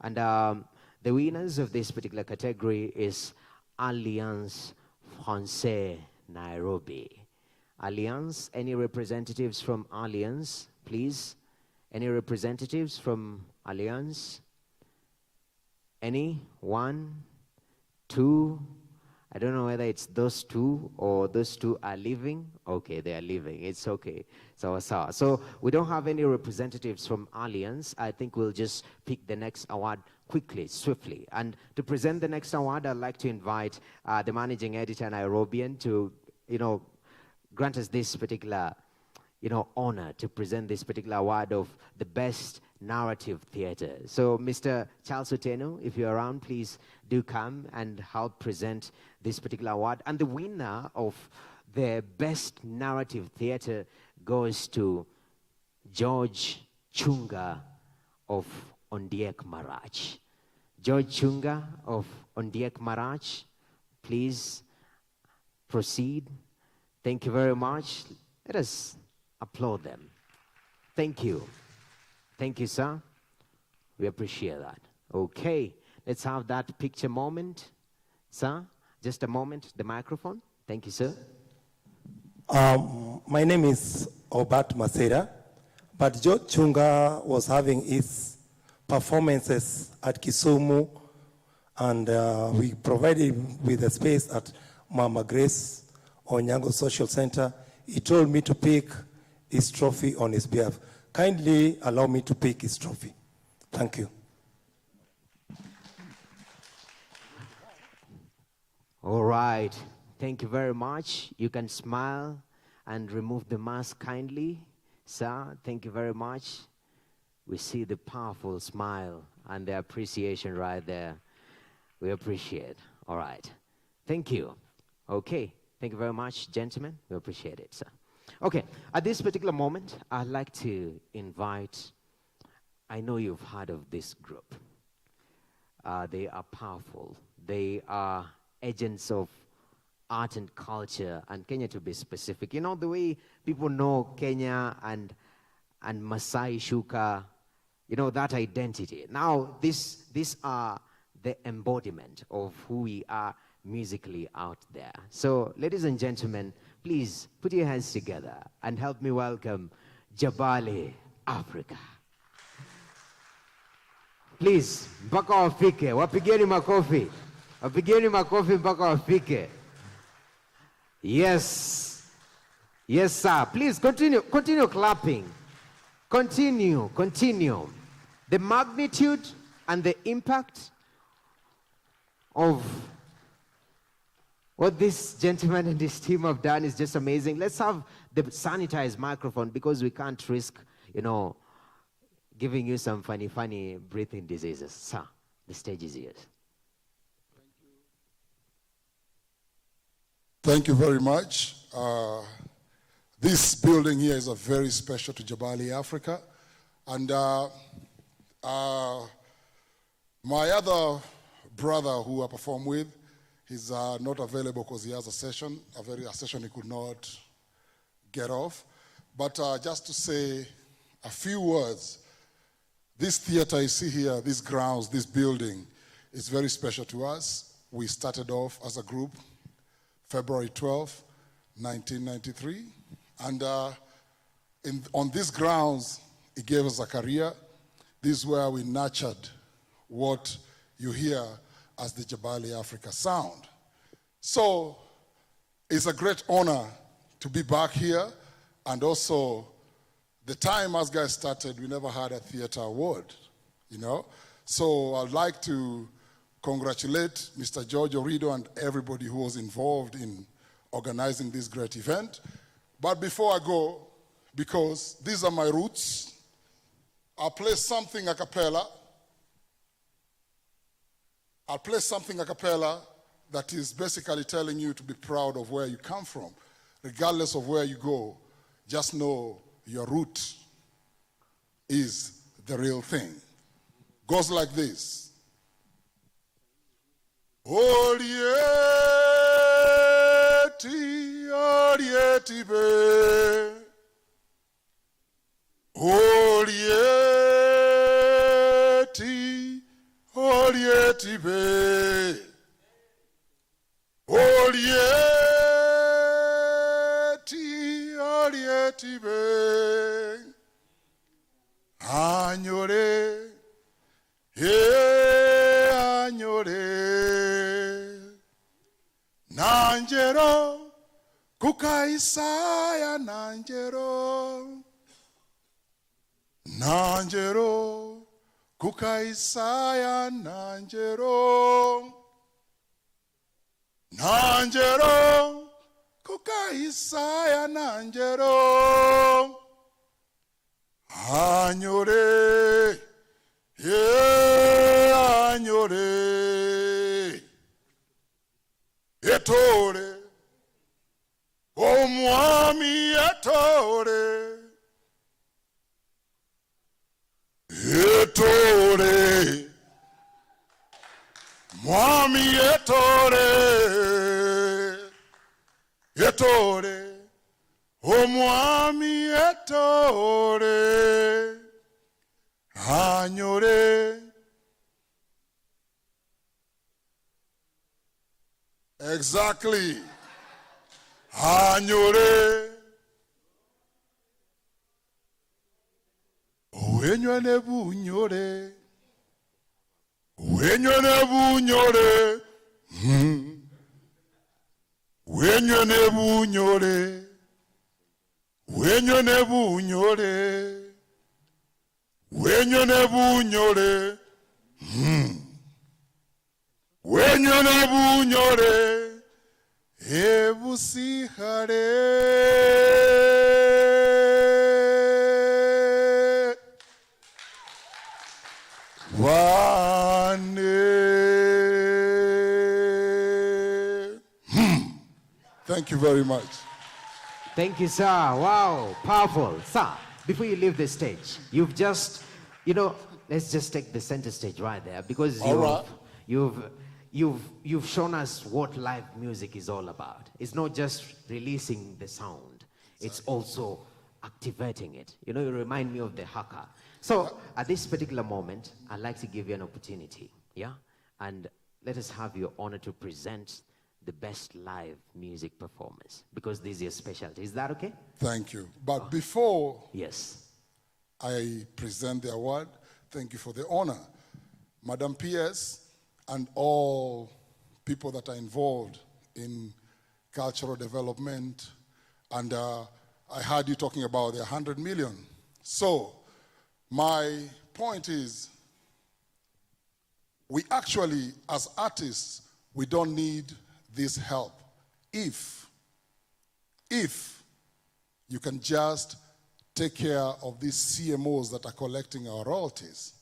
S13: And the winners of this particular category is Alliance Francais Nairobi. Alliance, any representatives from Alliance, please? Any representatives from Alliance? Any? 1, 2? I don't know whether it's those two or those two are leaving. Okay, they are leaving. It's okay. So we don't have any representatives from Alliance. I think we'll just pick the next award quickly, swiftly. And to present the next award, I'd like to invite the managing editor Nairobian to, grant us this particular, honor to present this particular award of the best narrative theater. So Mr. Charles Oteno, if you're around, please do come and help present this particular award. And the winner of the best narrative theater goes to George Chunga of Ondiek Marach. George Chunga of Ondiek Marach, please proceed. Thank you very much. Let us applaud them. Thank you. Thank you, sir. We appreciate that. Okay, let's have that picture moment. Sir, just a moment, the microphone. Thank you, sir.
S16: My name is Obat Masera, but George Chunga was having his performances at Kisumu, and we provided him with a space at Mama Grace Onyango Social Center. He told me to pick his trophy on his behalf. Kindly allow me to pick his trophy. Thank you.
S13: All right. Thank you very much. You can smile and remove the mask kindly. Sir, thank you very much. We see the powerful smile and the appreciation right there. We appreciate. All right. Thank you. Okay. Thank you very much, gentlemen. We appreciate it, sir. Okay. At this particular moment, I'd like to invite, I know you've heard of this group. They are powerful. They are agents of art and culture, and Kenya to be specific. You know, the way people know Kenya and Masai Shuka, you know, that identity. Now, these are the embodiment of who we are musically out there. So, ladies and gentlemen, please put your hands together and help me welcome Jabali Africa. Please, mpaka wafike, wapigeni makofi. Wapigeni makofi mpaka wafike. Yes. Yes, sir. Please continue clapping. Continue. The magnitude and the impact of what this gentleman and his team have done is just amazing. Let's have the sanitized microphone because we can't risk, you know, giving you some funny breathing diseases. Sir, the stage is yours.
S19: Thank you very much. This building here is very special to Jabali Africa. And my other brother who I perform with, he's not available because he has a session he could not get off. But just to say a few words, this theater you see here, these grounds, this building, is very special to us. We started off as a group February 12, 1993. And on these grounds, it gave us a career. This is where we nurtured what you hear as the Jabali Africa sound. So it's a great honor to be back here. And also, the time as guys started, we never had a theater award, you know? So I'd like to congratulate Mr. George Orido and everybody who was involved in organizing this great event. But before I go, because these are my roots, I'll play something a cappella. I'll play something a cappella that is basically telling you to be proud of where you come from. Regardless of where you go, just know your root is the real thing. Goes like this. Orieti, Orieti be. Orieti, Orieti be. Orieti, Orieti be. Añore, añore. Nanjero, kukaisaya nanjero. Nanjero, kukaisaya nanjero. Nanjero, kukaisaya nanjero. Añore, añore. Etore, omwami etore. Etore, mwami etore. Etore, omwami etore. Añore. Exactly. Añore. Wenyone bunyore. Wenyone bunyore. Wenyone bunyore. Wenyone bunyore. Wenyone bunyore. Wenyone bunyore. Ebusihare. Wane. Thank you very much.
S13: Thank you, sir. Wow, powerful. Sir, before you leave the stage, you've just, let's just take the center stage right there, because you've shown us what live music is all about. It's not just releasing the sound, it's also activating it. You remind me of the haka. So at this particular moment, I'd like to give you an opportunity, and let us have your honor to present the best live music performance, because this is your specialty. Is that okay?
S19: Thank you. But before
S13: I
S19: present the award, thank you for the honor. Madam PS and all people that are involved in cultural development, and I heard you talking about the 100 million. So my point is, we actually, as artists, we don't need this help if you can just take care of these CMOs that are collecting our royalties.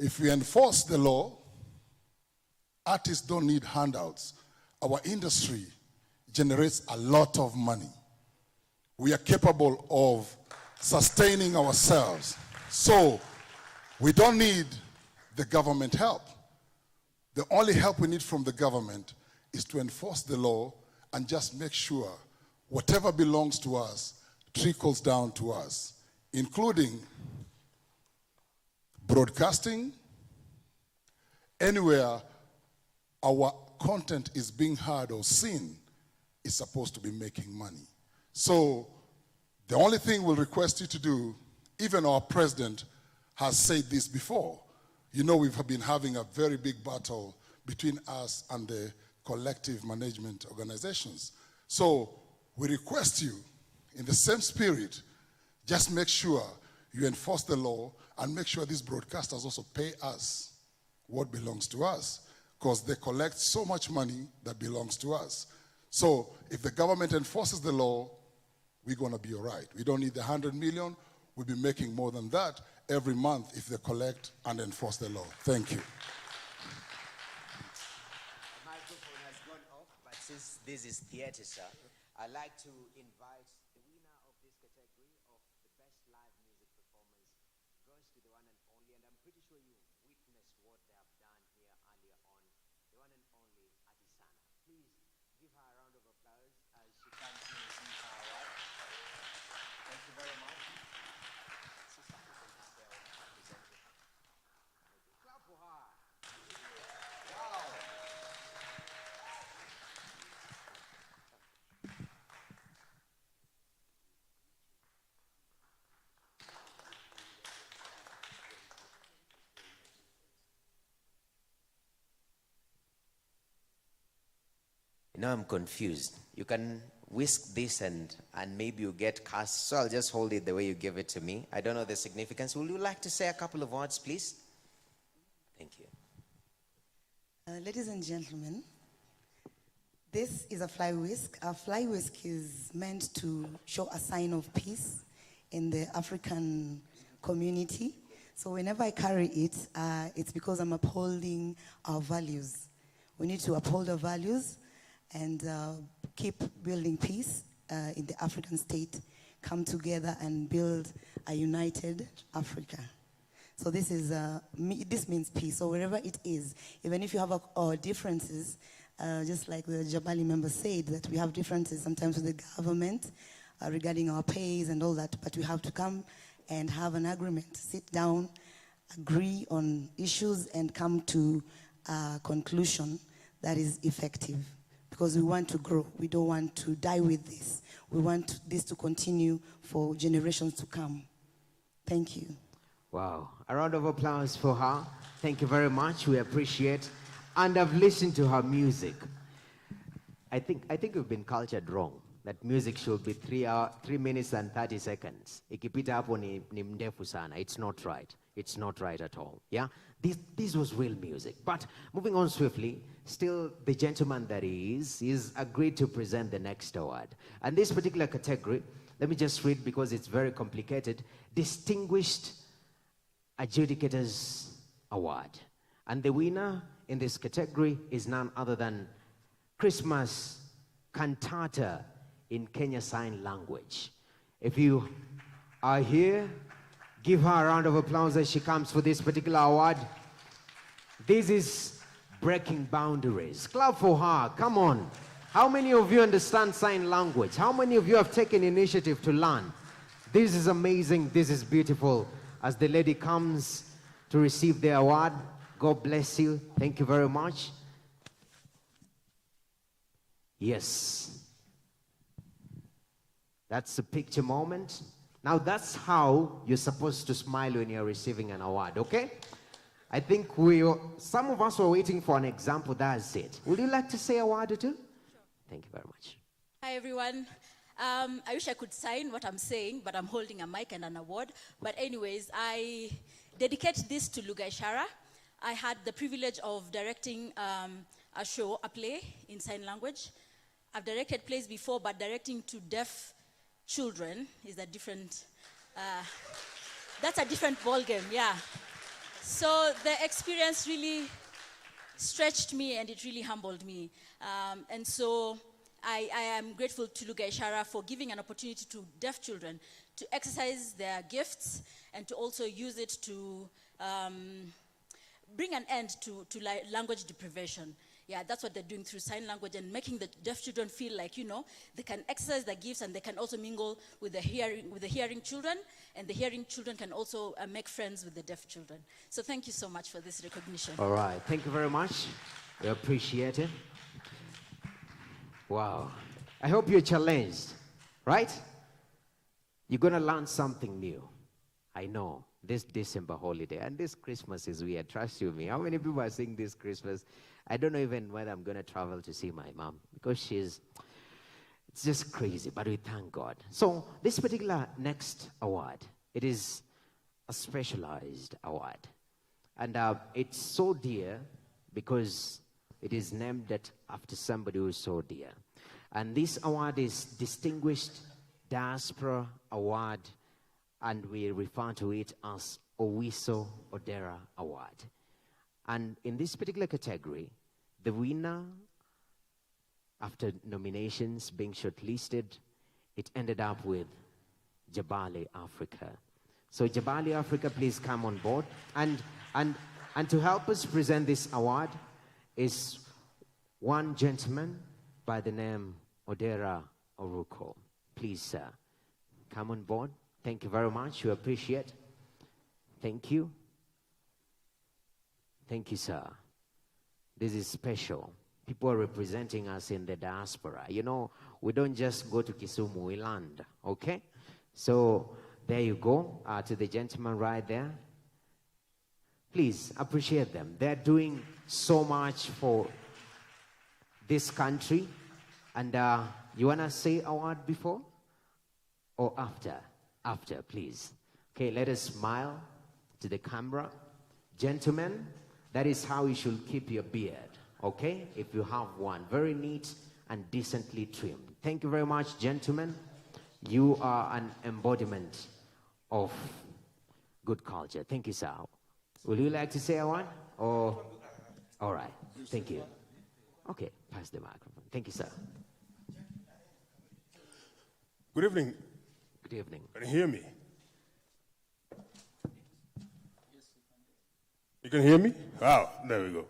S19: If we enforce the law, artists don't need handouts. Our industry generates a lot of money. We are capable of sustaining ourselves. So we don't need the government help. The only help we need from the government is to enforce the law and just make sure whatever belongs to us trickles down to us, including broadcasting. Anywhere our content is being heard or seen is supposed to be making money. So the only thing we'll request you to do, even our president has said this before, we've been having a very big battle between us and the collective management organizations. So we request you, in the same spirit, just make sure you enforce the law and make sure these broadcasters also pay us what belongs to us, because they collect so much money that belongs to us. So if the government enforces the law, we're going to be all right. We don't need the 100 million. We'll be making more than that every month if they collect and enforce the law. Thank you.
S2: Since this is theater, sir, I'd like to invite the winner of this category of the best live music performance goes to the one and only, and I'm pretty sure you witnessed what they have done here earlier on, the one and only SANAA. Please give her a round of applause as she comes to receive her award. Thank you very much. Sister, clap for her. Wow. Now I'm confused. You can whisk this and maybe you get cast. So I'll just hold it the way you give it to me. I don't know the significance. Would you like to say a couple of words, please? Thank you.
S20: Ladies and gentlemen, this is a fly whisk. A fly whisk is meant to show a sign of peace in the African community. So whenever I carry it, it's because I'm upholding our values. We need to uphold our values and keep building peace in the African state, come together and build a united Africa. So this is this means peace. So wherever it is, even if you have our differences, just like the Jabali member said, that we have differences sometimes with the government regarding our pays and all that, but we have to come and have an agreement, sit down, agree on issues, and come to a conclusion that is effective. Because we want to grow. We don't want to die with this. We want this to continue for generations to come. Thank you.
S13: Wow. A round of applause for her. Thank you very much. We appreciate. And I've listened to her music. I think we've been cultured wrong. That music should be 3 minutes and 30 seconds. Ikipita hapo ni mndefu sana. It's not right. It's not right at all. Yeah? This was real music. But moving on swiftly, still the gentleman that he is agreed to present the next award. And this particular category, let me just read because it's very complicated. Distinguished Adjudicators Award. And the winner in this category is none other than Christmas cantata in Kenya Sign Language. If you are here, give her a round of applause as she comes for this particular award. This is breaking boundaries. Clap for her, come on. How many of you understand sign language? How many of you have taken initiative to learn? This is amazing, this is beautiful. As the lady comes to receive the award, God bless you. Thank you very much. Yes. That's a picture moment. Now that's how you're supposed to smile when you're receiving an award, okay? I think some of us were waiting for an example. That's it. Would you like to say a word or two? Sure. Thank you very much.
S21: Hi, everyone. I wish I could sign what I'm saying, but I'm holding a mic and an award. But anyways, I dedicate this to Lugha Ishara. I had the privilege of directing a show, a play in sign language. I've directed plays before, but directing to deaf children is a different, that's a different ballgame, yeah. So the experience really stretched me and it really humbled me. And so I am grateful to Lugha Ishara for giving an opportunity to deaf children to exercise their gifts and to also use it to bring an end to language deprivation. Yeah, that's what they're doing through sign language and making the deaf children feel like, you know, they can exercise their gifts and they can also mingle with the hearing children, and the hearing children can also make friends with the deaf children. So thank you so much for this recognition.
S13: All right, thank you very much. We appreciate it. Wow. I hope you're challenged, right? You're going to learn something new. I know. This December holiday, and this Christmas is weird, trust you me. How many people are saying this Christmas? I don't know even whether I'm going to travel to see my mom, because it's just crazy, but we thank God. So this particular next award, it is a specialized award. And it's so dear because it is named after somebody who is so dear. And this award is Distinguished Diaspora Award, and we refer to it as Owiso Odera Award. And in this particular category, the winner, after nominations being shortlisted, it ended up with Jabali Africa. So Jabali Africa, please come on board. And to help us present this award is one gentleman by the name Odera Oruko. Please, sir, come on board. Thank you very much. We appreciate. Thank you. Thank you, sir. This is special. People are representing us in the diaspora. You know, we don't just go to Kisumu, we land, okay? So there you go, to the gentleman right there. Please appreciate them. They're doing so much for this country. And you want to say a word before or after? After, please. Okay, let us smile to the camera. Gentlemen, that is how you should keep your beard, okay? If you have one, very neat and decently trimmed. Thank you very much, gentlemen. You are an embodiment of good culture. Thank you, sir. Would you like to say one? Or, all right, thank you. Okay, pass the microphone. Thank you, sir.
S22: Good evening.
S13: Good evening.
S22: Can you hear me? You can hear me? Wow, there we go.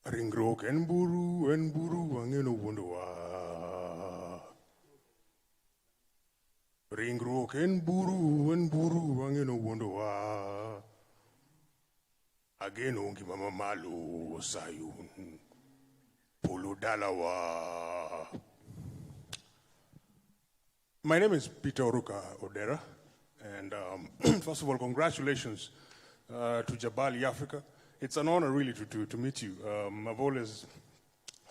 S22: Ringrok en buru wangeno wondowa. Ringrok en buru wangeno wondowa. Ageno ngi mama malu sayun. Polo dalawa. My name is Peter Oruka Odera, and first of all, congratulations to Jabali Africa. It's an honor really to meet you. I've always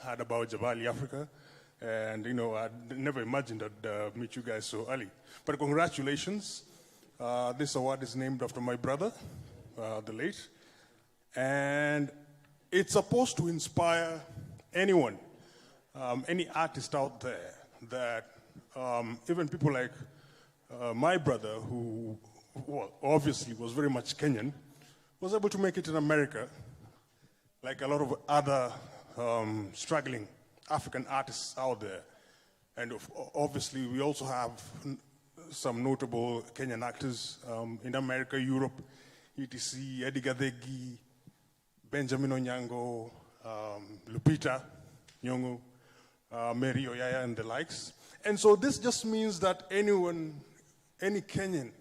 S22: heard about Jabali Africa, and you know, I never imagined I'd meet you guys so early. But congratulations. This award is named after my brother, the late, and it's supposed to inspire anyone, any artist out there that even people like my brother, who well, obviously was very much Kenyan, was able to make it in America, like a lot of other struggling African artists out there. And obviously, we also have some notable Kenyan actors in America, Europe, etc., Eddie Gadegi, Benjamin Onyango, Lupita Nyong'o, Mary Oyaya, and the likes. And so this just means that anyone, any Kenyan,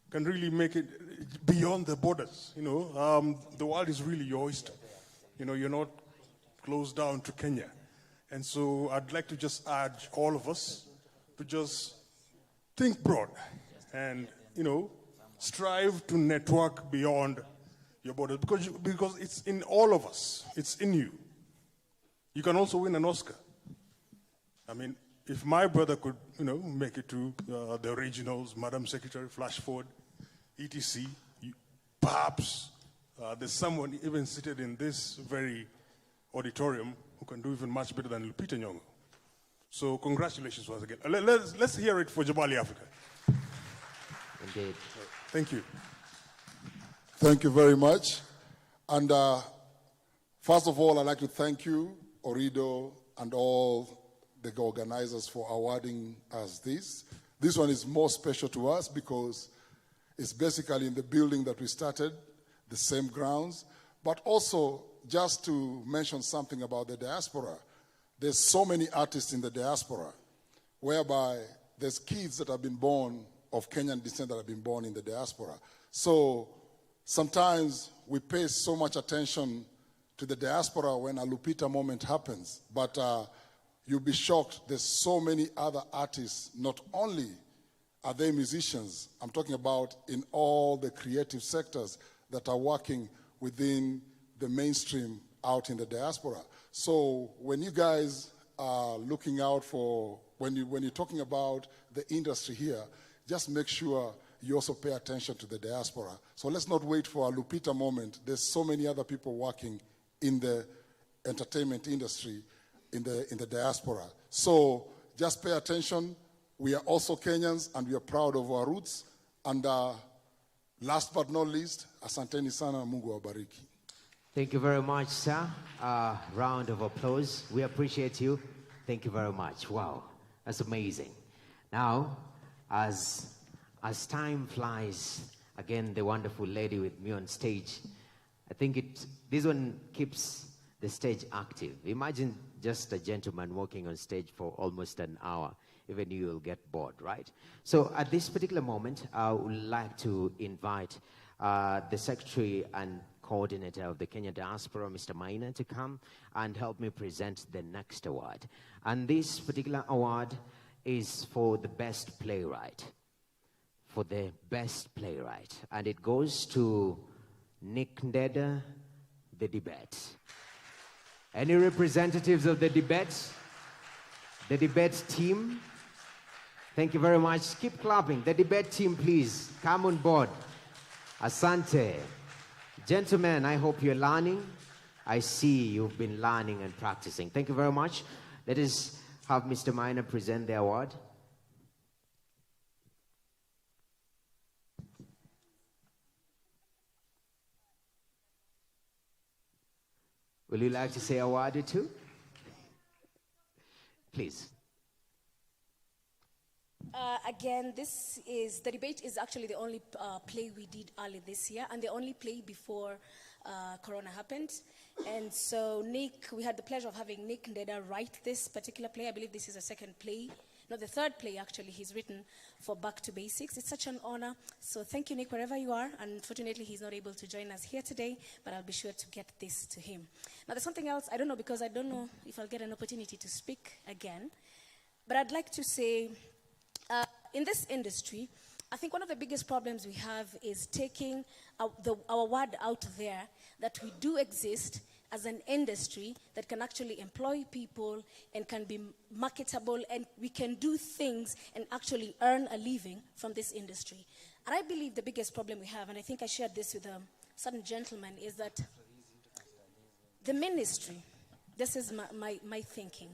S22: can really make it beyond the borders. The world is really your oyster. You're not closed down to Kenya. And so I'd like to just urge all of us to just think broad and, strive to network beyond your borders because it's in all of us. It's in you. You can also win an Oscar. I mean, if my brother could, make it to the originals, Madam Secretary, Flash Forward, etc., perhaps there's someone even seated in this very auditorium who can do even much better than Lupita Nyong'o. So congratulations once again. Let's hear it for Jabali Africa.
S13: Indeed.
S22: Thank you.
S19: Thank you very much. And first of all, I'd like to thank you, Orido, and all the organizers for awarding us this. This one is more special to us because it's basically in the building that we started, the same grounds, but also just to mention something about the diaspora. There's so many artists in the diaspora, whereby there's kids that have been born of Kenyan descent that have been born in the diaspora. So sometimes we pay so much attention to the diaspora when a Lupita moment happens, but you'll be shocked. There's so many other artists. Not only are they musicians, I'm talking about in all the creative sectors that are working within the mainstream out in the diaspora. So when you guys are looking out for, when you're talking about the industry here, just make sure you also pay attention to the diaspora. So let's not wait for a Lupita moment. There's so many other people working in the entertainment industry in the diaspora. So just pay attention. We are also Kenyans and we are proud of our roots. And last but not least, asanteni sana, Mungu wabariki.
S13: Thank you very much, sir. Round of applause. We appreciate you. Thank you very much. Wow, that's amazing. Now, as time flies, again, the wonderful lady with me on stage, I think this one keeps the stage active. Imagine just a gentleman walking on stage for almost an hour. Even you will get bored, right? So at this particular moment, I would like to invite the Secretary and Coordinator of the Kenya Diaspora, Mr. Maina, to come and help me present the next award. And this particular award is for the best playwright. For the best playwright. And it goes to Nick Ndeda, the debate. Any representatives of the debate? The debate team? Thank you very much. Keep clapping. The debate team, please, come on board. Asante. Gentlemen, I hope you're learning. I see you've been learning and practicing. Thank you very much. Let us have Mr. Maina present the award. Will you like to say a word or two? Please.
S3: Again, the debate is actually the only play we did early this year and the only play before Corona happened. And so we had the pleasure of having Nick Ndeda write this particular play. I believe this is the second play, not the third play actually he's written for Back to Basics. It's such an honor. So thank you, Nick, wherever you are. Unfortunately, he's not able to join us here today, but I'll be sure to get this to him. Now, there's something else. I don't know, because I don't know if I'll get an opportunity to speak again. But I'd like to say, in this industry, I think one of the biggest problems we have is taking our word out there that we do exist as an industry that can actually employ people and can be marketable, and we can do things and actually earn a living from this industry. And I believe the biggest problem we have, and I think I shared this with a certain gentleman, is that the ministry, this is my thinking,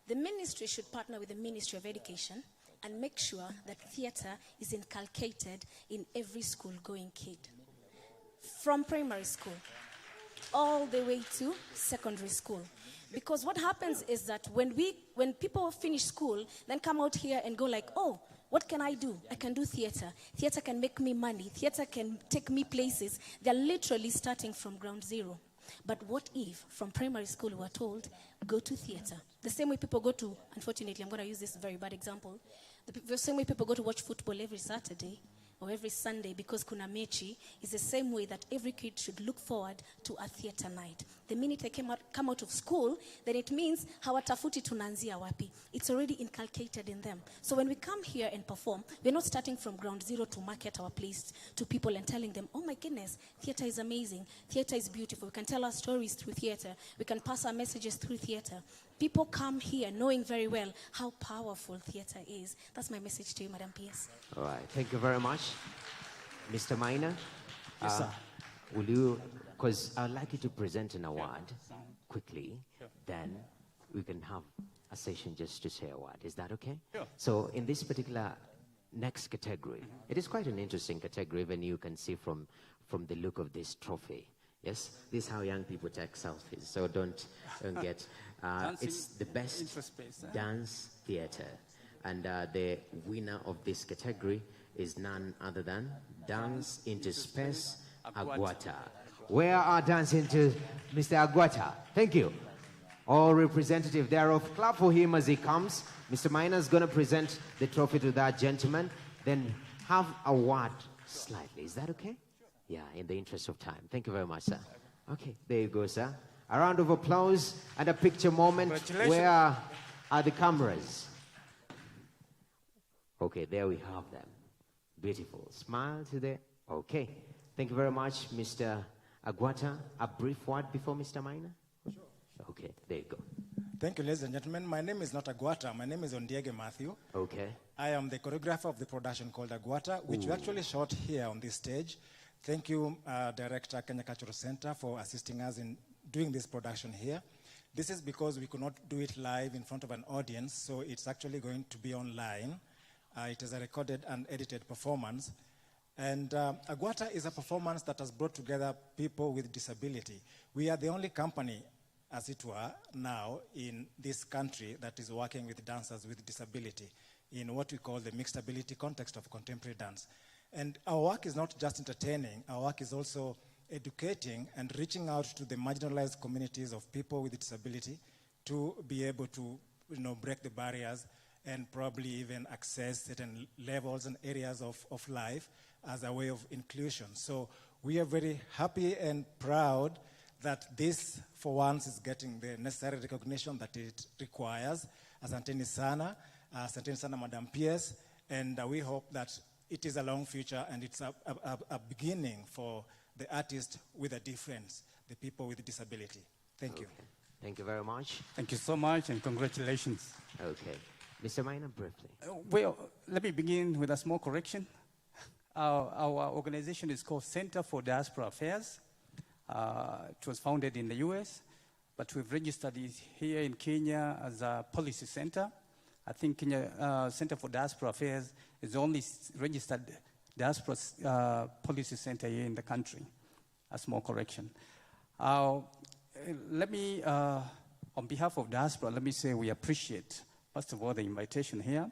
S3: the ministry should partner with the Ministry of Education and make sure that theater is inculcated in every school-going kid, from primary school all the way to secondary school. Because what happens is that when people finish school, then come out here and go like, oh, what can I do? I can do theater. Theater can make me money. Theater can take me places. They're literally starting from ground zero. But what if from primary school we were told, go to theater? The same way people go to, unfortunately, I'm going to use this very bad example. The same way people go to watch football every Saturday or every Sunday because kuna mechi is the same way that every kid should look forward to a theater night. The minute I come out of school, then it means hawatafuti tunanzia wapi. It's already inculcated in them. So when we come here and perform, we're not starting from ground zero to market our place to people and telling them, oh my goodness, theater is amazing, theater is beautiful. We can tell our stories through theater. We can pass our messages through theater. People come here knowing very well how powerful theater is. That's my message to you, Madam PS.
S13: All right, thank you very much. Mr. Maina?
S4: Yes, sir.
S13: Will you, because I'd like you to present an award quickly, then we can have a session just to say a word. Is that okay?
S4: Sure.
S13: So in this particular next category, it is quite an interesting category, even you can see from the look of this trophy. Yes, this is how young people take selfies, so don't get... it's the best dance theater, and the winner of this category is none other than Dance into Space Aguata. Where are Dance into Mr. Aguata? Thank you. All representative thereof, clap for him as he comes. Mr. Maina is going to present the trophy to that gentleman, then have a word slightly. Is that okay? Yeah, in the interest of time. Thank you very much, sir. Okay, there you go, sir. A round of applause and a picture moment. Where are the cameras? Okay, there we have them. Beautiful. Smile to the... Okay. Thank you very much, Mr. Aguata. A brief word before Mr. Maina? Sure. Okay, there you go.
S4: Thank you, ladies and gentlemen. My name is not Aguata. My name is Ondiege Matthew.
S13: Okay.
S4: I am the choreographer of the production called Aguata, which we actually shot here on this stage. Thank you, Director, Kenya Cultural Center, for assisting us in doing this production here. This is because we could not do it live in front of an audience, so it's actually going to be online. It is a recorded and edited performance. And Aguata is a performance that has brought together people with disability. We are the only company, as it were, now in this country that is working with dancers with disability in what we call the mixed ability context of contemporary dance. And our work is not just entertaining, our work is also educating and reaching out to the marginalized communities of people with disability to be able to, break the barriers and probably even access certain levels and areas of life as a way of inclusion. So we are very happy and proud that this, for once, is getting the necessary recognition that it requires. Asanteni sana, Madam PS, and we hope that it is a long future and it's a beginning for the artist with a difference, the people with disability. Thank you.
S13: Thank you very much.
S5: Thank you so much and congratulations.
S13: Okay. Mr. Maina, briefly.
S5: Well, let me begin with a small correction. Our organization is called Center for Diaspora Affairs. It was founded in the US, but we've registered it here in Kenya as a policy center. I think Kenya Center for Diaspora Affairs is the only registered diaspora policy center here in the country. A small correction. Let me, on behalf of diaspora, let me say we appreciate, first of all, the invitation here,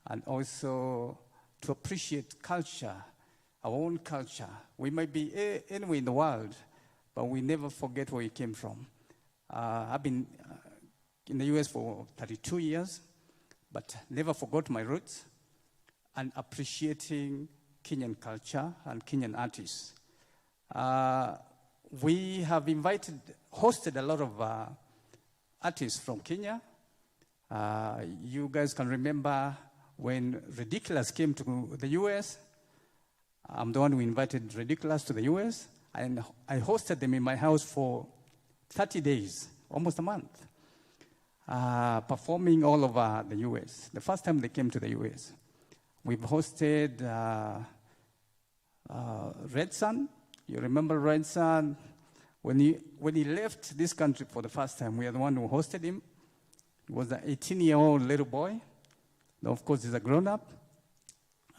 S5: and also to appreciate culture, our own culture. We might be anywhere in the world, but we never forget where we came from. I've been in the US for 32 years, but never forgot my roots, and appreciating Kenyan culture and Kenyan artists. We have hosted a lot of artists from Kenya. You guys can remember when Ridiculous came to the US. I'm the one who invited Ridiculous to the US, and I hosted them in my house for 30 days, almost a month, performing all over the US. The first time they came to the US. We've hosted Red Sun. You remember Red Sun? When he left this country for the first time, we are the one who hosted him. He was an 18-year-old little boy. Now, of course, he's a grown-up.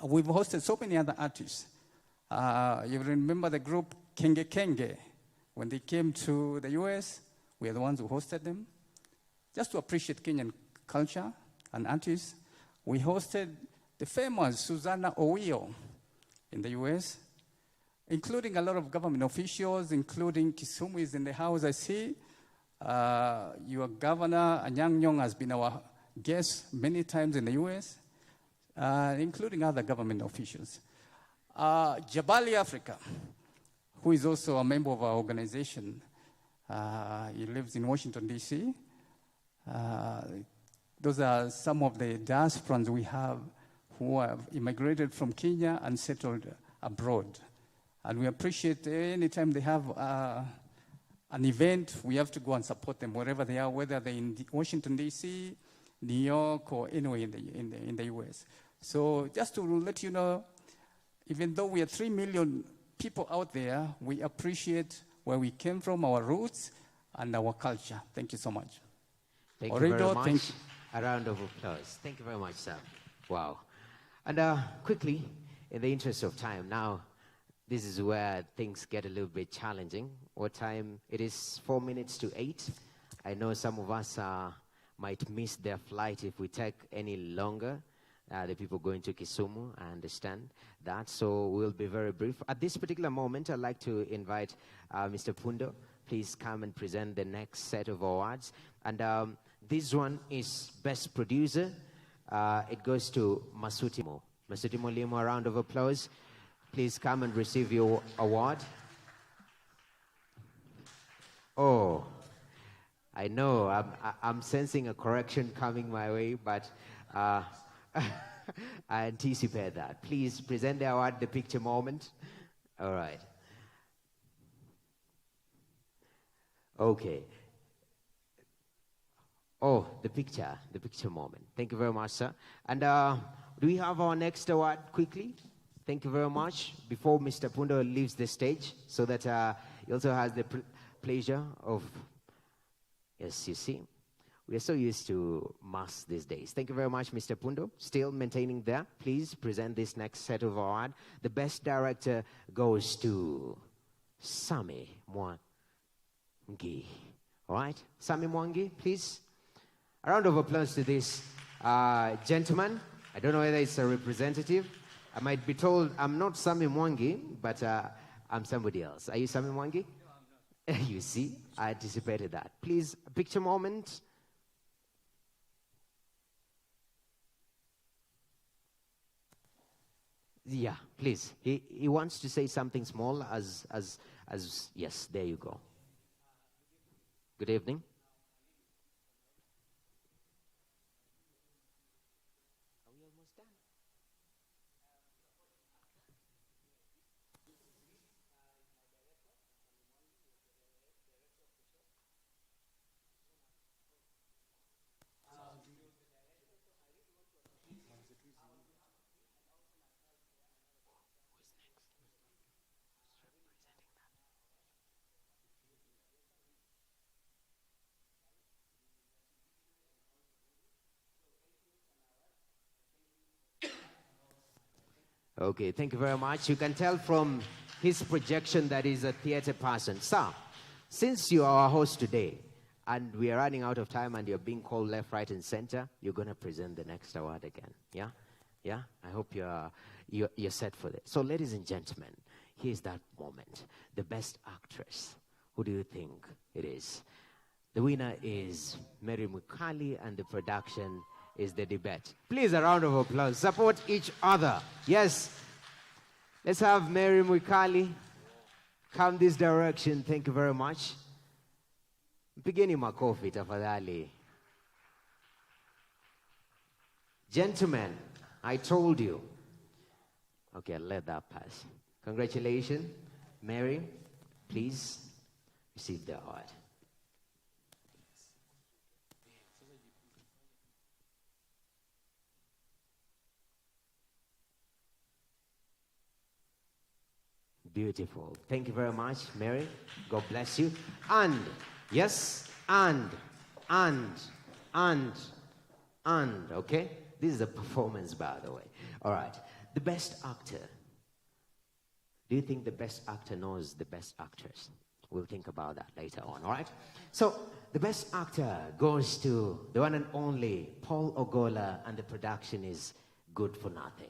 S5: We've hosted so many other artists. You remember the group Kenge Kenge? When they came to the US, we are the ones who hosted them. Just to appreciate Kenyan culture and artists, we hosted the famous Susanna Owio in the US, including a lot of government officials, including Kisumu is in the house, I see. Your governor, Anyang' Nyong'o, has been our guest many times in the US, including other government officials. Jabali Africa, who is also a member of our organization, he lives in Washington, D.C. Those are some of the diasporans we have who have immigrated from Kenya and settled abroad. And we appreciate any time they have an event, we have to go and support them wherever they are, whether they're in Washington, D.C., New York, or anywhere in the U.S. So just to let you know, even though we are 3 million people out there, we appreciate where we came from, our roots, and our culture. Thank you so much.
S13: Thank you very much. A round of applause. Thank you very much, sir. Wow. And quickly, in the interest of time, now this is where things get a little bit challenging. What time? It is 4 minutes to 8. I know some of us might miss their flight if we take any longer. The people going to Kisumu, I understand that. So we'll be very brief. At this particular moment, I'd like to invite Mr. Pundo. Please come and present the next set of awards. And this one is Best Producer. It goes to Masutimo. Masutimo Limo, a round of applause. Please come and receive your award. Oh, I know, I'm sensing a correction coming my way, but I anticipate that. Please present the award, the picture moment. All right. Okay. Oh, the picture moment. Thank you very much, sir. And do we have our next award quickly? Thank you very much. Before Mr. Pundo leaves the stage, so that he also has the pleasure of, yes, you see, we are so used to masks these days. Thank you very much, Mr. Pundo. Still maintaining there. Please present this next set of award. The best director goes to Sami Mwangi. All right, Sami Mwangi, please. A round of applause to this gentleman. I don't know whether it's a representative. I might be told I'm not Sami Mwangi, but I'm somebody else. Are you Sami Mwangi? No, I'm not. You see, I anticipated that. Please, a picture moment. Yeah, please. He wants to say something small as yes, there you go. Good evening. Okay, thank you very much. You can tell from his projection that he's a theater person. Sir, since you are our host today, and we are running out of time and you're being called left, right, and center, you're going to present the next award again. Yeah? Yeah? I hope you're set for this. So, ladies and gentlemen, here's that moment. The best actress. Who do you think it is? The winner is Mary Mukali, and the production is The Debate. Please, a round of applause. Support each other. Yes. Let's have Mary Mukali come this direction. Thank you very much. Pigeni makofi tafadhali. Gentlemen, I told you. Okay, I'll let that pass. Congratulations. Mary, please receive the award. Beautiful. Thank you very much, Mary. God bless you. And, yes, and, okay? This is a performance, by the way. All right. The best actor. Do you think the best actor knows the best actress? We'll think about that later on, all right? So the best actor goes to the one and only Paul Ogola, and the production is Good for Nothing.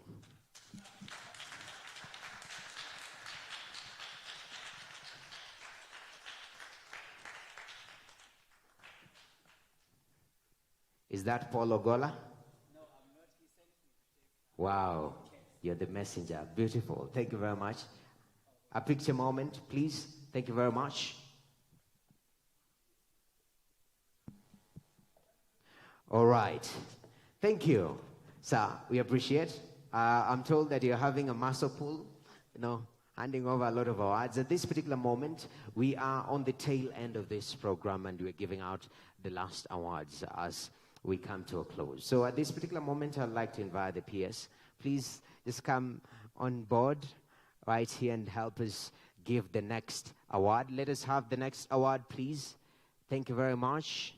S13: Is that Paul Ogola? No, I'm not. He sent me to take. Wow, you're the messenger. Beautiful. Thank you very much. A picture moment, please. Thank you very much. All right. Thank you, sir. We appreciate. I'm told that you're having a master pool, handing over a lot of awards. At this particular moment, we are on the tail end of this program, and we're giving out the last awards as we come to a close. So at this particular moment, I'd like to invite the PS. Please just come on board right here and help us give the next award. Let us have the next award, please. Thank you very much.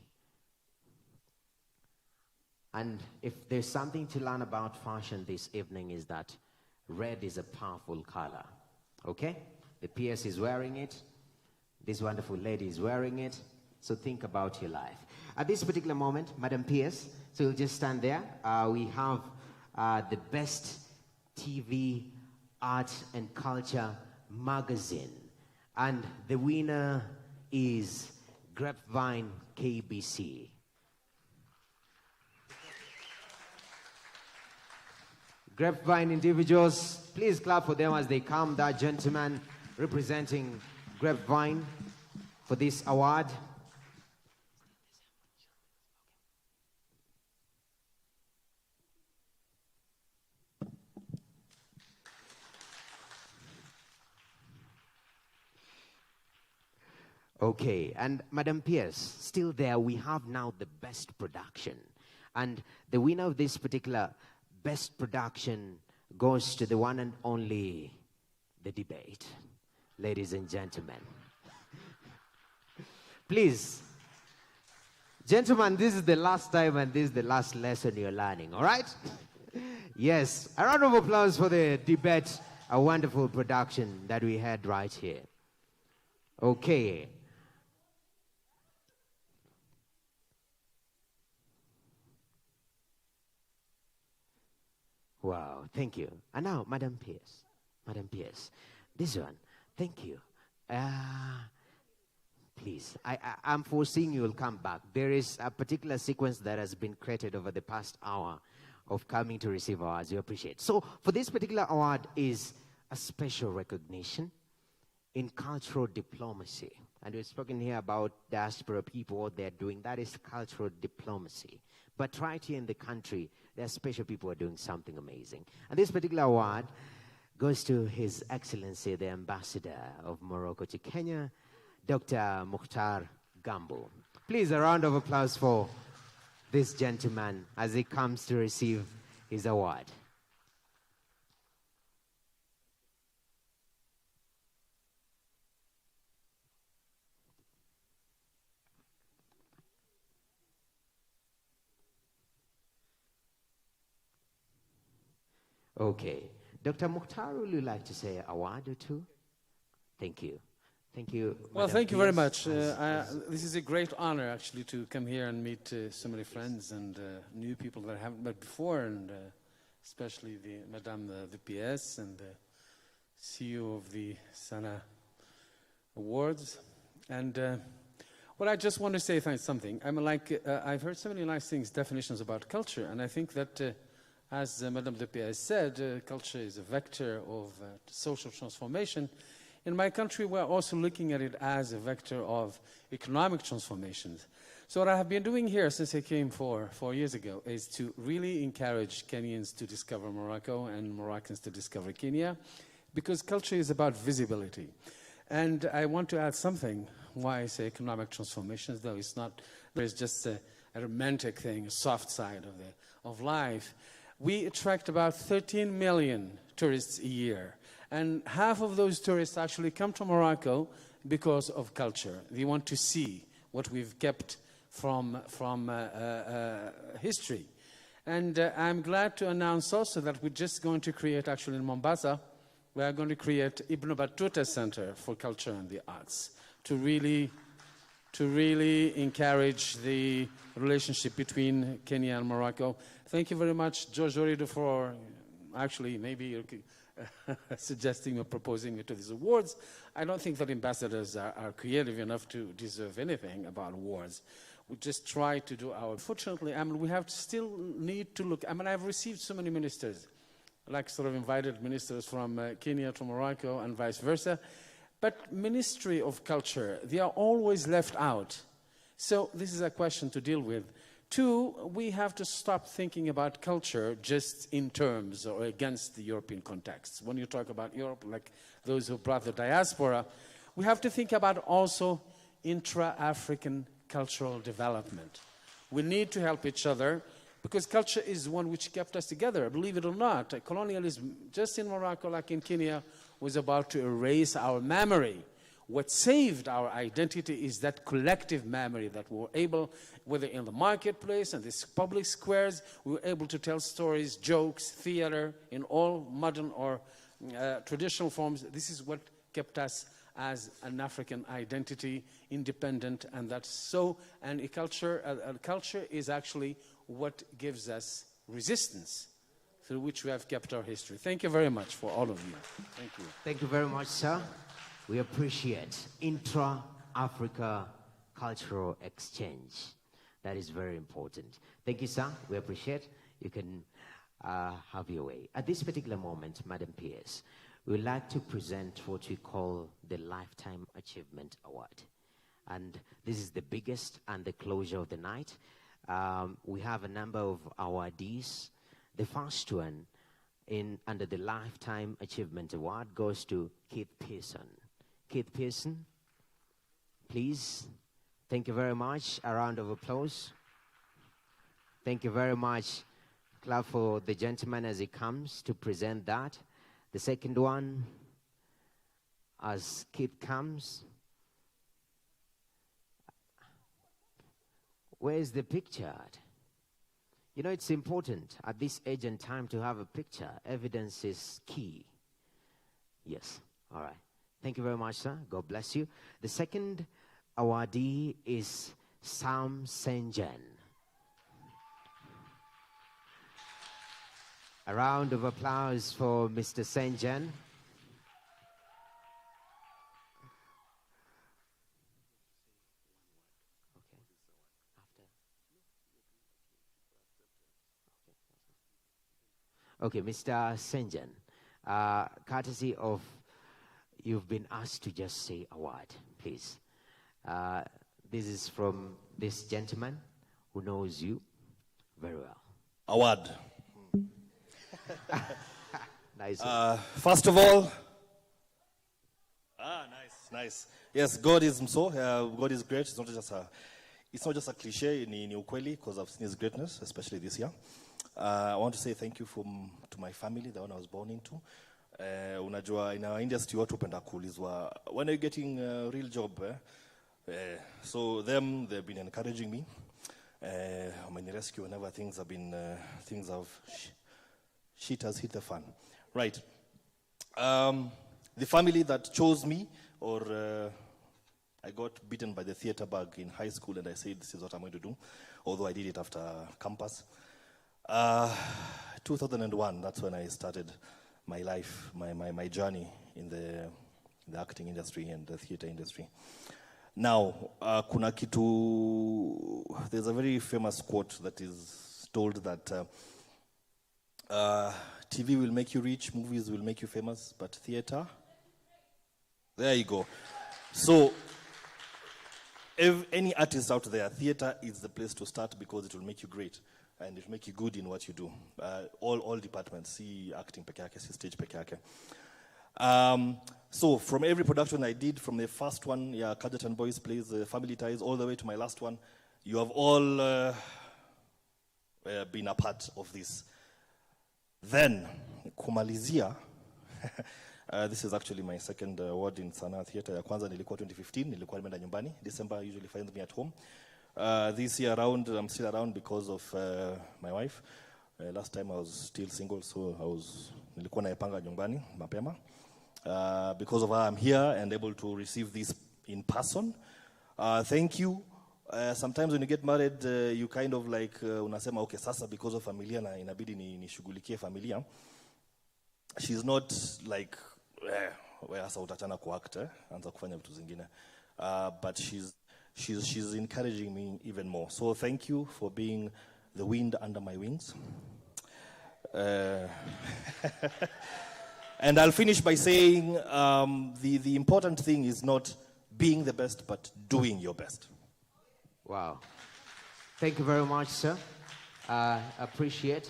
S13: And if there's something to learn about fashion this evening, is that red is a powerful color, okay? The PS is wearing it. This wonderful lady is wearing it. So think about your life. At this particular moment, Madam PS, so you'll just stand there. We have the Best TV Art and Culture Magazine. And the winner is Grapevine KBC. Grapevine individuals, please clap for them as they come. That gentleman representing Grapevine for this award. Okay, and Madam Pierce, still there, we have now the best production. And the winner of this particular best production goes to the one and only The Debate. Ladies and gentlemen. Please, gentlemen, this is the last time and this is the last lesson you're learning, all right? Yes, a round of applause for The Debate, a wonderful production that we had right here. Okay. Wow, thank you. And now, Madam Pierce. Madam Pierce, this one, thank you. Please, I'm foreseeing you will come back. There is a particular sequence that has been created over the past hour of coming to receive awards. You appreciate. So, for this particular award is a special recognition in cultural diplomacy. And we've spoken here about diaspora people, what they're doing. That is cultural diplomacy. But right here in the country, there are special people who are doing something amazing. And this particular award goes to His Excellency, the Ambassador of Morocco to Kenya, Dr. Mukhtar Gambo. Please, a round of applause for this gentleman as he comes to receive his award. Okay. Dr. Mukhtar, would you like to say a word or two? Thank you. Thank you.
S1: Well,
S13: Madam
S1: thank you very
S13: Pierce.
S1: much. This is a great honor, actually, to come here and meet so many friends and new people that I haven't met before, and especially Madame the PS and the CEO of the SANAA Awards. And well, I just want to say something. I've heard so many nice things, definitions about culture, and I think that as Madame the PS said, culture is a vector of social transformation. In my country, we're also looking at it as a vector of economic transformations. So what I have been doing here since I came 4 years ago is to really encourage Kenyans to discover Morocco and Moroccans to discover Kenya, because culture is about visibility. And I want to add something why I say economic transformations, though it's just a romantic thing, a soft side of life. We attract about 13 million tourists a year. And half of those tourists actually come to Morocco because of culture. They want to see what we've kept from history. And I'm glad to announce also that we're just going to create, actually in Mombasa, we are going to create Ibn Battuta Center for Culture and the Arts, to really encourage the relationship between Kenya and Morocco. Thank you very much, George Orido, for actually maybe suggesting or proposing me to these awards. I don't think that ambassadors are creative enough to deserve anything about awards. We just try to do our... Fortunately, I mean, we have to still need to look... I mean, I've received so many ministers, like sort of invited ministers from Kenya to Morocco and vice versa. But Ministry of Culture, they are always left out. So this is a question to deal with. Two, we have to stop thinking about culture just in terms or against the European context. When you talk about Europe, like those who brought the diaspora, we have to think about also intra-African cultural development. We need to help each other because culture is one which kept us together. Believe it or not, colonialism, just in Morocco, like in Kenya, was about to erase our memory. What saved our identity is that collective memory that we were able, whether in the marketplace and these public squares, we were able to tell stories, jokes, theater, in all modern or traditional forms. This is what kept us as an African identity, independent, and that's so. And a culture is actually what gives us resistance, through which we have kept our history. Thank you very much for all of you. Thank you.
S13: Thank you very much, sir. We appreciate intra-Africa cultural exchange. That is very important. Thank you, sir. We appreciate. You can have your way. At this particular moment, Madam PS, we would like to present what we call the Lifetime Achievement Award. And this is the biggest and the closure of the night. We have a number of awardees. The first one under the Lifetime Achievement Award goes to Keith Pearson. Keith Pearson, please. Thank you very much. A round of applause. Thank you very much. Clap for the gentleman as he comes to present that. The second one, as Keith comes. Where's the picture at? You know, it's important at this age and time to have a picture. Evidence is key. Yes, all right. Thank you very much, sir. God bless you. The second awardee is Sam Senjan. A round of applause for Mr. Senjan. Okay, Mr. Senjan, courtesy of you've been asked to just say award, please. This is from this gentleman who knows you very well.
S6: Award.
S13: Nice.
S6: First of all, nice. Yes, God is so. God is great. It's not just a cliche. Ni ukweli, because I've seen His greatness, especially this year. I want to say thank you to my family, the one I was born into. Unajua, in our industry, watu hupenda kuulizwa, when are you getting a real job? So they've been encouraging me. When you rescue, whenever things have shit has hit the fan. Right. The family that chose me, or I got beaten by the theater bug in high school, and I said, this is what I'm going to do, although I did it after campus. 2001, that's when I started my life, my journey in the acting industry and the theater industry. Now, kuna kitu, there's a very famous quote that is told that TV will make you rich, movies will make you famous, but theater, there you go. So, if any artist out there, theater is the place to start because it will make you great. And it will make you good in what you do. All departments, see acting peke yake, see stage peke yake. So from every production I did, from the first one, Kajetan Boys plays Family Ties, all the way to my last one, you have all been a part of this. Then, kumalizia, this is actually my second award in SANAA Theatre. Ya kwanza nilikuwa 2015, nilikuwa nimeenda nyumbani. December usually finds me at home. This year around, I'm still around because of my wife. Last time I was still single, so nilikuwa naepanga nyumbani mapema. Because of her, I'm here and able to receive this in person. Thank you. Sometimes when you get married, you kind of like, unasema, okay, sasa because of familia na inabidi nishughulikie familia. She's not like, sasa utachana kuact, anza kufanya vitu zingine. But she's encouraging me even more. So thank you for being the wind under my wings. And I'll finish by saying the important thing is not being the best, but doing your best.
S13: Wow. Thank you very much, sir. Appreciate.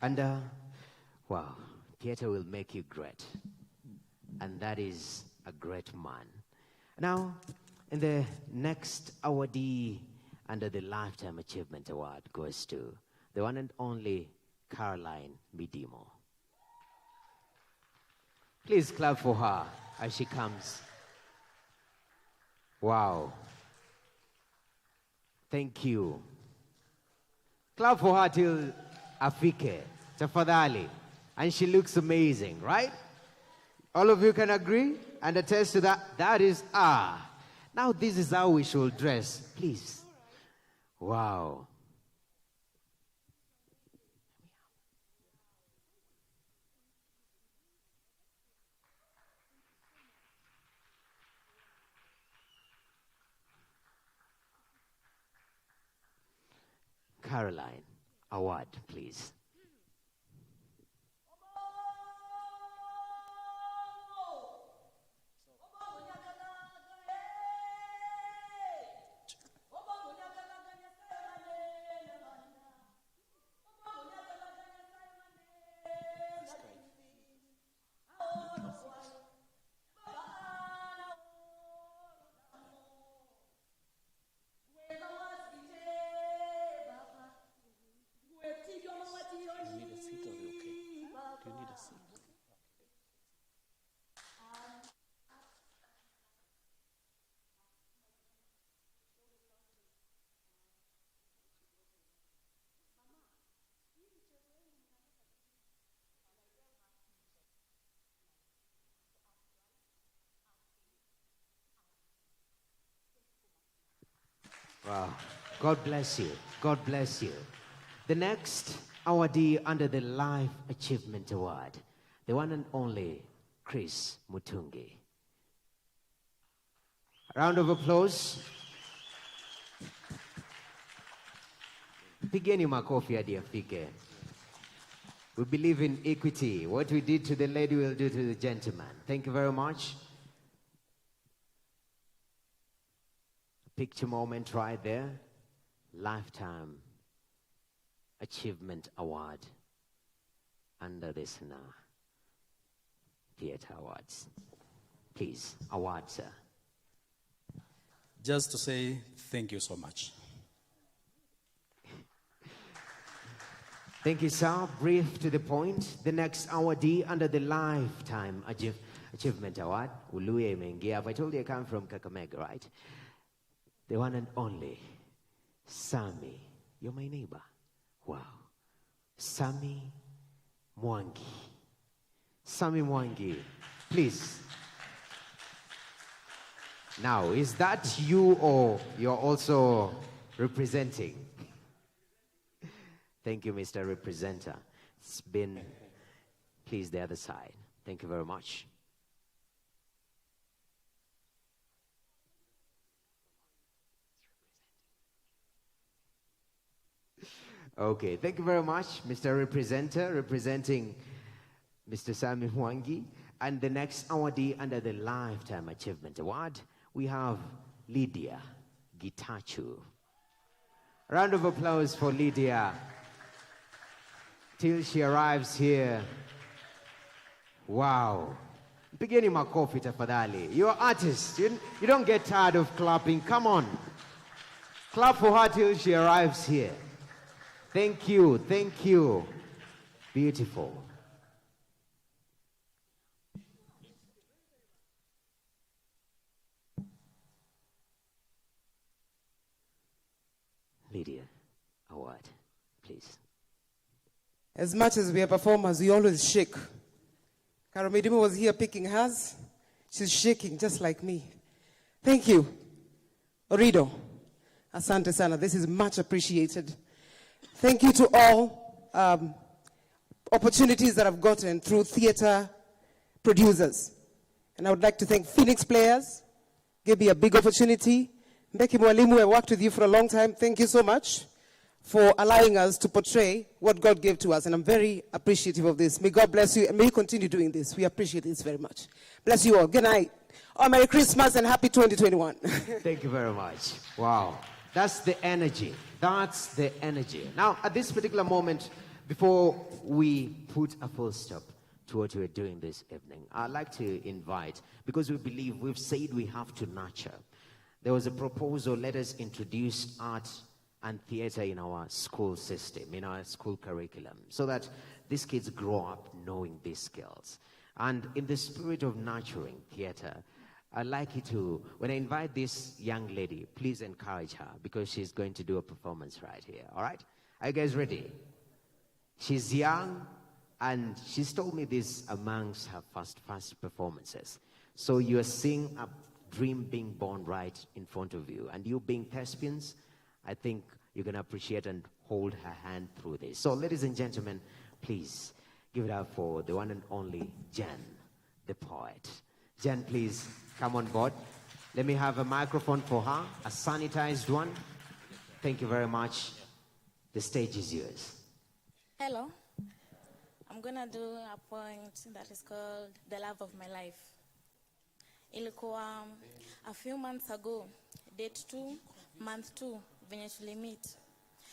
S13: And, wow, theater will make you great. And that is a great man. Now, in the next awardee under the Lifetime Achievement Award goes to the one and only Caroline Midimo. Please clap for her as she comes. Wow. Thank you. Clap for her till afike, tafadhali. And she looks amazing, right? All of you can agree and attest to that. That is, now this is how we should dress, please. Wow. Caroline, award, please. Wow. God bless you. God bless you. The next awardee under the Life Achievement Award, the one and only Chris Mutungi. A round of applause. Pigeni makofi hadi afike. We believe in equity. What we did to the lady, we'll do to the gentleman. Thank you very much. Picture moment right there. Lifetime Achievement Award under the SANAA Theatre Awards. Please, award, sir.
S7: Just to say thank you so much.
S13: Thank you, sir. Brief to the point. The next awardee under the Lifetime Achievement Award, Uluye Mengia. I told you I come from Kakamega, right? The one and only Sami. You're my neighbor. Wow. Sami Mwangi. Sami Mwangi, please. Now, is that you or you're also representing? Thank you, Mr. Representer. It's been, please, the other side. Thank you very much. Okay, thank you very much, Mr. Representer, representing Mr. Sami Mwangi. And the next awardee under the Lifetime Achievement Award, we have Lydia Gitachu. A round of applause for Lydia till she arrives here. Wow. Pigeni makofi tafadhali. You're artists. You don't get tired of clapping. Come on. Clap for her till she arrives here. Thank you. Thank you. Beautiful. Lydia, award, please.
S8: As much as we are performers, we always shake. Karamidima was here picking hers. She's shaking just like me. Thank you. Orido, asante sana. This is much appreciated. Thank you to all opportunities that I've gotten through theater producers. And I would like to thank Phoenix Players, gave me a big opportunity. Mbeki Mwalimu, I worked with you for a long time. Thank you so much for allowing us to portray what God gave to us. And I'm very appreciative of this. May God bless you and may you continue doing this. We appreciate this very much. Bless you all. Good night. Oh, Merry Christmas and happy 2021.
S13: Thank you very much. Wow. That's the energy. That's the energy. Now, at this particular moment, before we put a full stop to what we're doing this evening, I'd like to invite, because we believe, we've said we have to nurture. There was a proposal, let us introduce art and theater in our school system, in our school curriculum, so that these kids grow up knowing these skills. And in the spirit of nurturing theater, I'd like you to, when I invite this young lady, please encourage her, because she's going to do a performance right here, all right? Are you guys ready? She's young, and she's told me this amongst her first performances. So you're seeing a dream being born right in front of you, and you being thespians, I think you're going to appreciate and hold her hand through this. So, ladies and gentlemen, please give it up for the one and only Jen, the poet. Jen, please come on board. Let me have a microphone for her, a sanitized one. Thank you very much. The stage is yours.
S9: Hello. I'm going to do a poem that is called The Love of My Life. Ilikuwa a few months ago, date 2, month 2, venye tulimit.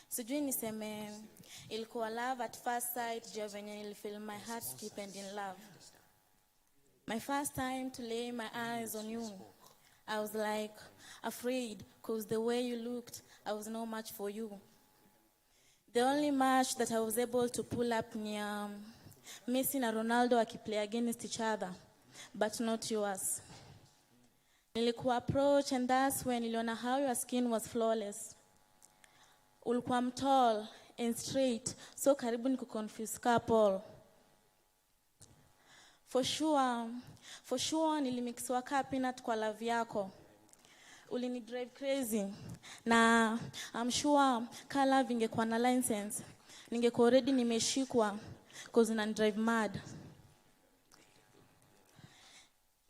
S9: Sijui niseme, ilikuwa love at first sight, jua venye nilifeel my heart skipping in love. My first time to lay my eyes on you, I was like afraid, cause the way you looked, I was no match for you. The only match that I was able to pull up near Messi and Ronaldo akiplay against each other, but not yours. Nilikuwa approach, and that's when niliona how your skin was flawless. Ulikuwa tall and straight, so karibu nikuconfuse couple. For sure, nilimixwa ka peanut kwa love yako. Ulini drive crazy. Na I'm sure ka love ingekuwa na license, ningekuwa already nimeshikwa, cause na drive mad.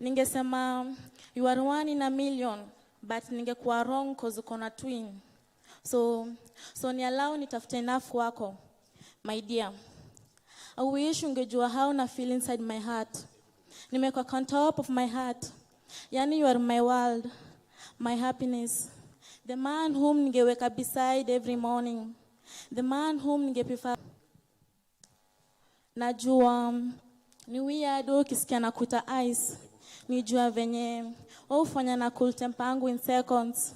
S9: Ningesema you are 1 in a million, but ningekuwa wrong cause uko na twin. So ni allow nitafute enough wako, my dear. I wish ungejua how na feel inside my heart. Nimekuwa on top of my heart. Yani you are my world, my happiness. The man whom ningeweka beside every morning. The man whom ningeprefer. Najua ni weird ukisikia na kuita ice. Nijua venye ufanya na cool tempangu in seconds.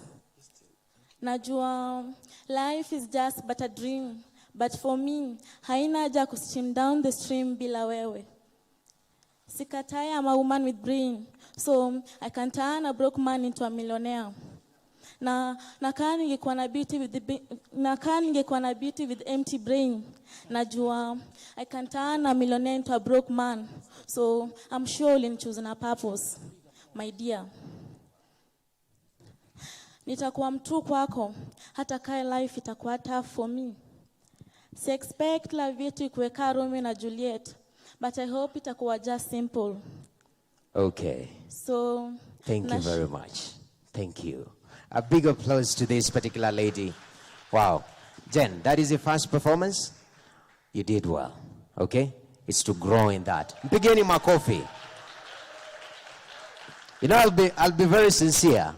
S9: Najua life is just but a dream, but for me haina haja kustim down the stream bila wewe. Sikatai, I'm a woman with brain, so I can turn a broke man into a millionaire. Na ningekuwa na beauty with empty brain. Najua I can turn a millionaire into a broke man, so I'm sure you'll choose a purpose, my dear. Nitakuwa mtu kwako, hata kai life itakuwa tough for me. Si expect love yetu kuweka Romeo na Juliet, but I hope itakuwa just simple.
S13: Okay.
S9: So,
S13: thank you very much. Thank you. A big applause to this particular lady. Wow. Jen, that is your first performance? You did well. Okay? It's to grow in that. Beginning my coffee. You know, I'll be very sincere.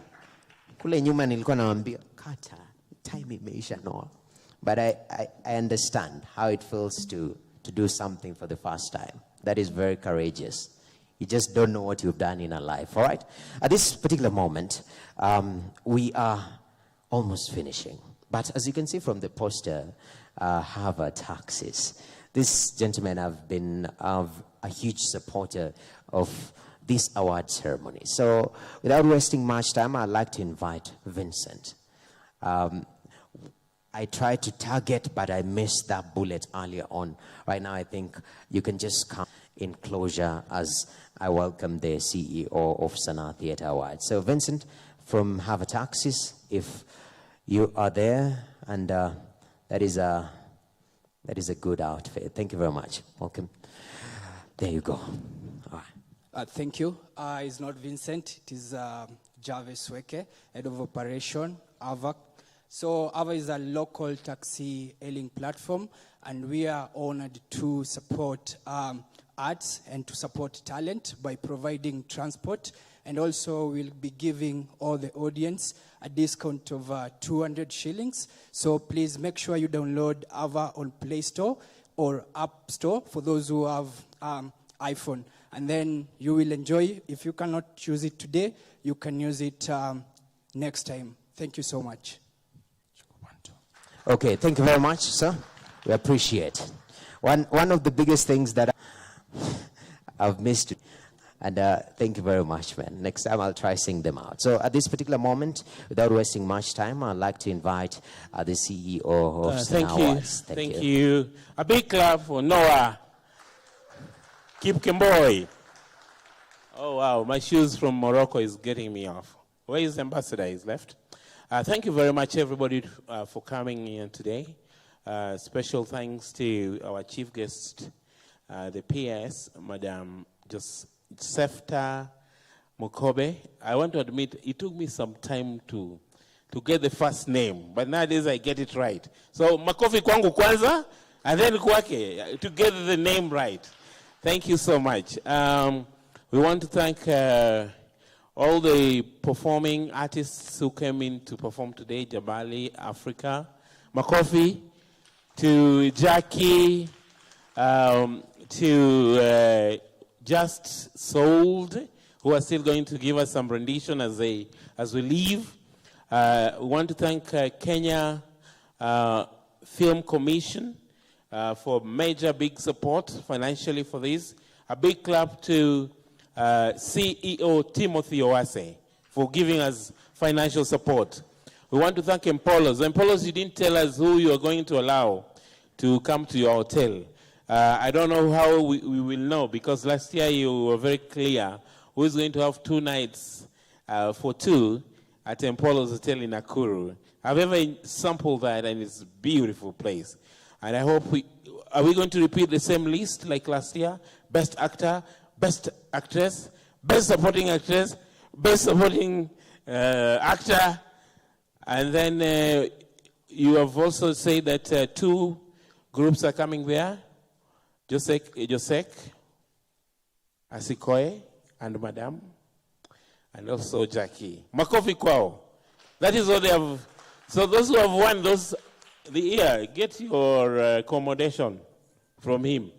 S13: Kule nyuma nilikuwa naambia kata time imeisha no. But I understand how it feels to do something for the first time. That is very courageous. You just don't know what you've done in a life, all right? At this particular moment, we are almost finishing. But as you can see from the poster, Harvard taxes. This gentleman have been a huge supporter of this award ceremony. So without wasting much time, I'd like to invite Vincent. I tried to target, but I missed that bullet earlier on. Right now, I think you can just come in closure as I welcome the CEO of SANAA Theatre Awards. So Vincent, from Have Taxis, if you are there, and that is a good outfit. Thank you very much. Welcome. There you go. All right.
S10: Thank you. It's not Vincent. It is Jarvis Weke, Head of Operation, AVA. So AVA is a local taxi hailing platform, and we are honored to support arts and to support talent by providing transport. And also we'll be giving all the audience a discount of 200 shillings. So please make sure you download AVA on Play Store or App Store for those who have iPhone. And then you will enjoy. If you cannot choose it today, you can use it next time. Thank you so much.
S13: Okay, thank you very much, sir. We appreciate it. One of the biggest things that I've missed, and thank you very much, man. Next time I'll try sing them out. So at this particular moment, without wasting much time, I'd like to invite the CEO of SANAA.
S12: Thank you. A big clap for Noah. Keep Kimboy. Oh, wow. My shoes from Morocco is getting me off. Where is the ambassador? He's left. Thank you very much, everybody, for coming in today. Special thanks to our chief guest, the PS, Madam Sefta Mukobe. I want to admit it took me some time to get the first name, but nowadays I get it right. So makofi kwangu kwanza, and then kwake to get the name right. Thank you so much. We want to thank all the performing artists who came in to perform today, Jabali, Africa, Makofi, to Jackie, to Just Sold, who are still going to give us some rendition as we leave. We want to thank Kenya Film Commission for major big support financially for this. A big clap to CEO Timothy Owase for giving us financial support. We want to thank Empolos. Empolos, you didn't tell us who you are going to allow to come to your hotel. I don't know how we will know, because last year you were very clear who is going to have 2 nights for 2 at Empolos Hotel in Nakuru. I've ever sampled that, and it's a beautiful place. And I hope are we going to repeat the same list like last year? Best actor, best actress, best supporting actress, best supporting actor. And then you have also said that 2 groups are coming there. Josek, Asikoe, and Madam, and also Jackie. Makofi kwao. That is what they have. So those who have won the year, get your accommodation from him.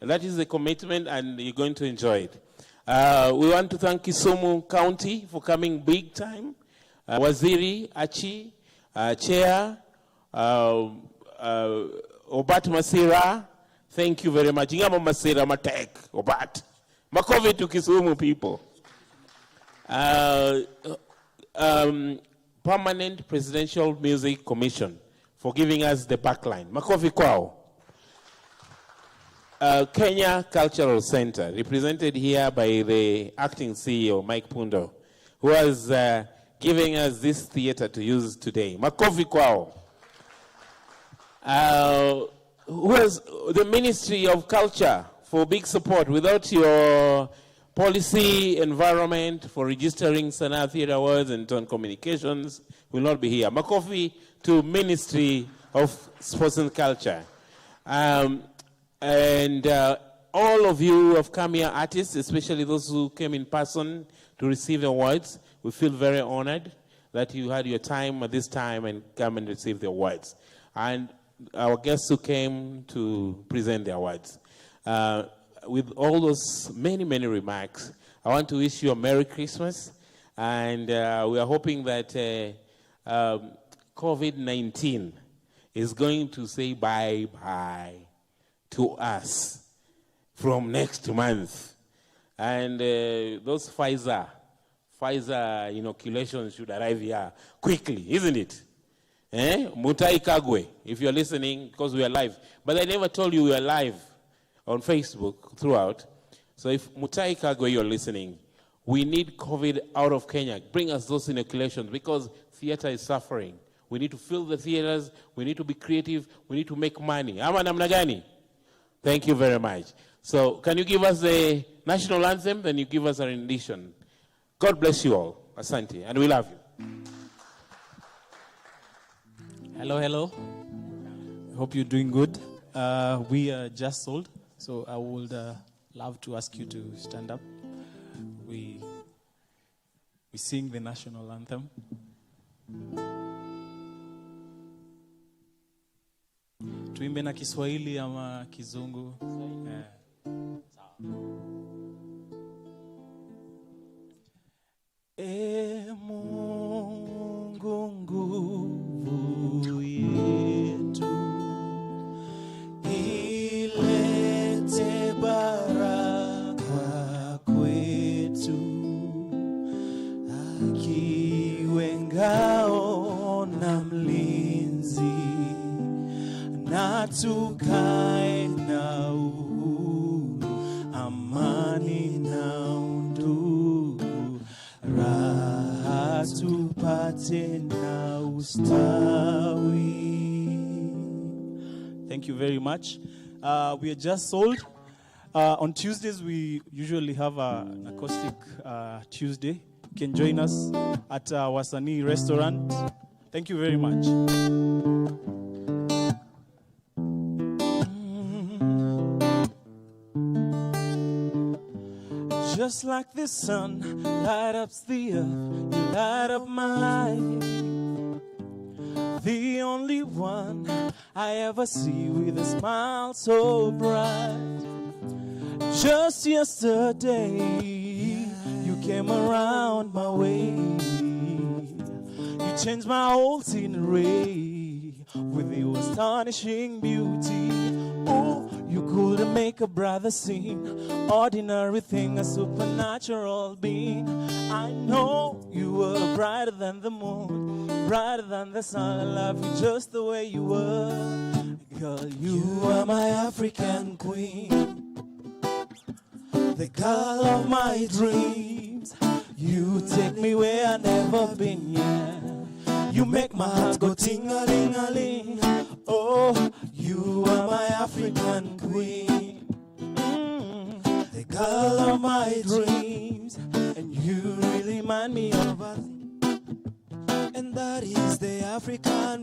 S12: And that is the commitment, and you're going to enjoy it. We want to thank Kisumu County for coming big time. Waziri, Achi, Chair, Obat Masira, thank you very much. Ingamo Masira Matek, Obat. Makovi to Kisumu people. Permanent Presidential Music Commission for giving us the backline. Makovi kwao. Kenya Cultural Center, represented here by the acting CEO, Mike Pundo, who was giving us this theater to use today. Makofi kwao. Who has the Ministry of Culture for big support. Without your policy environment for registering SANAA Theatre Awards and Tone Communications, will not be here. Makofi to Ministry of Sports and Culture. And all of you who have come here, artists, especially those who came in person to receive awards, we feel very honored that you had your time at this time and come and receive the awards. And our guests who came to present the awards. With all those many, many remarks, I want to wish you a Merry Christmas. And we are hoping that COVID-19 is going to say bye-bye to us from next month. And those Pfizer inoculations should arrive here quickly, isn't it? Mutai Kagwe, if you're listening, because we are live. But I never told you we are live on Facebook throughout. So if Mutai Kagwe, you're listening, We need COVID out of Kenya. Bring us those inoculations because theater is suffering. We need to fill the theaters. We need to be creative. We need to make money. Ama namna gani? Thank you very much. So can you give us the national anthem? Then you give us a rendition. God bless you all. Asante. And we love you.
S7: Hello, hello. Hope you're doing good. We are just sold, so I would love to ask you to stand up. We sing the national anthem. Tuimbe na Kiswahili ama Kizungu? E Mungu nguvu yetu, ilete baraka kwetu, akiwe ngao na mlinzi, na tukae na uhuru, amani na undugu, raha tupate na ustawi. Thank you very much. We are just sold. On Tuesdays, we usually have an acoustic Tuesday. You can join us at Wasani Restaurant. Thank you very much. Just like the sun light up the earth, you light up my life. The only one I ever see with a smile so bright. Just yesterday, you came around my way. You changed my whole scenery with your astonishing beauty. Oh, you couldn't make a brother sing. Ordinary thing, a supernatural being. I know you were brighter than the moon, brighter than the sun. I love you just the way you were. Girl, you are my African queen, the girl of my dreams. You take me where I've never been yet. You make my heart go ting-a-ling-a-ling. Oh, you are my African queen, the girl of my dreams. And you really remind me of us, and that is the African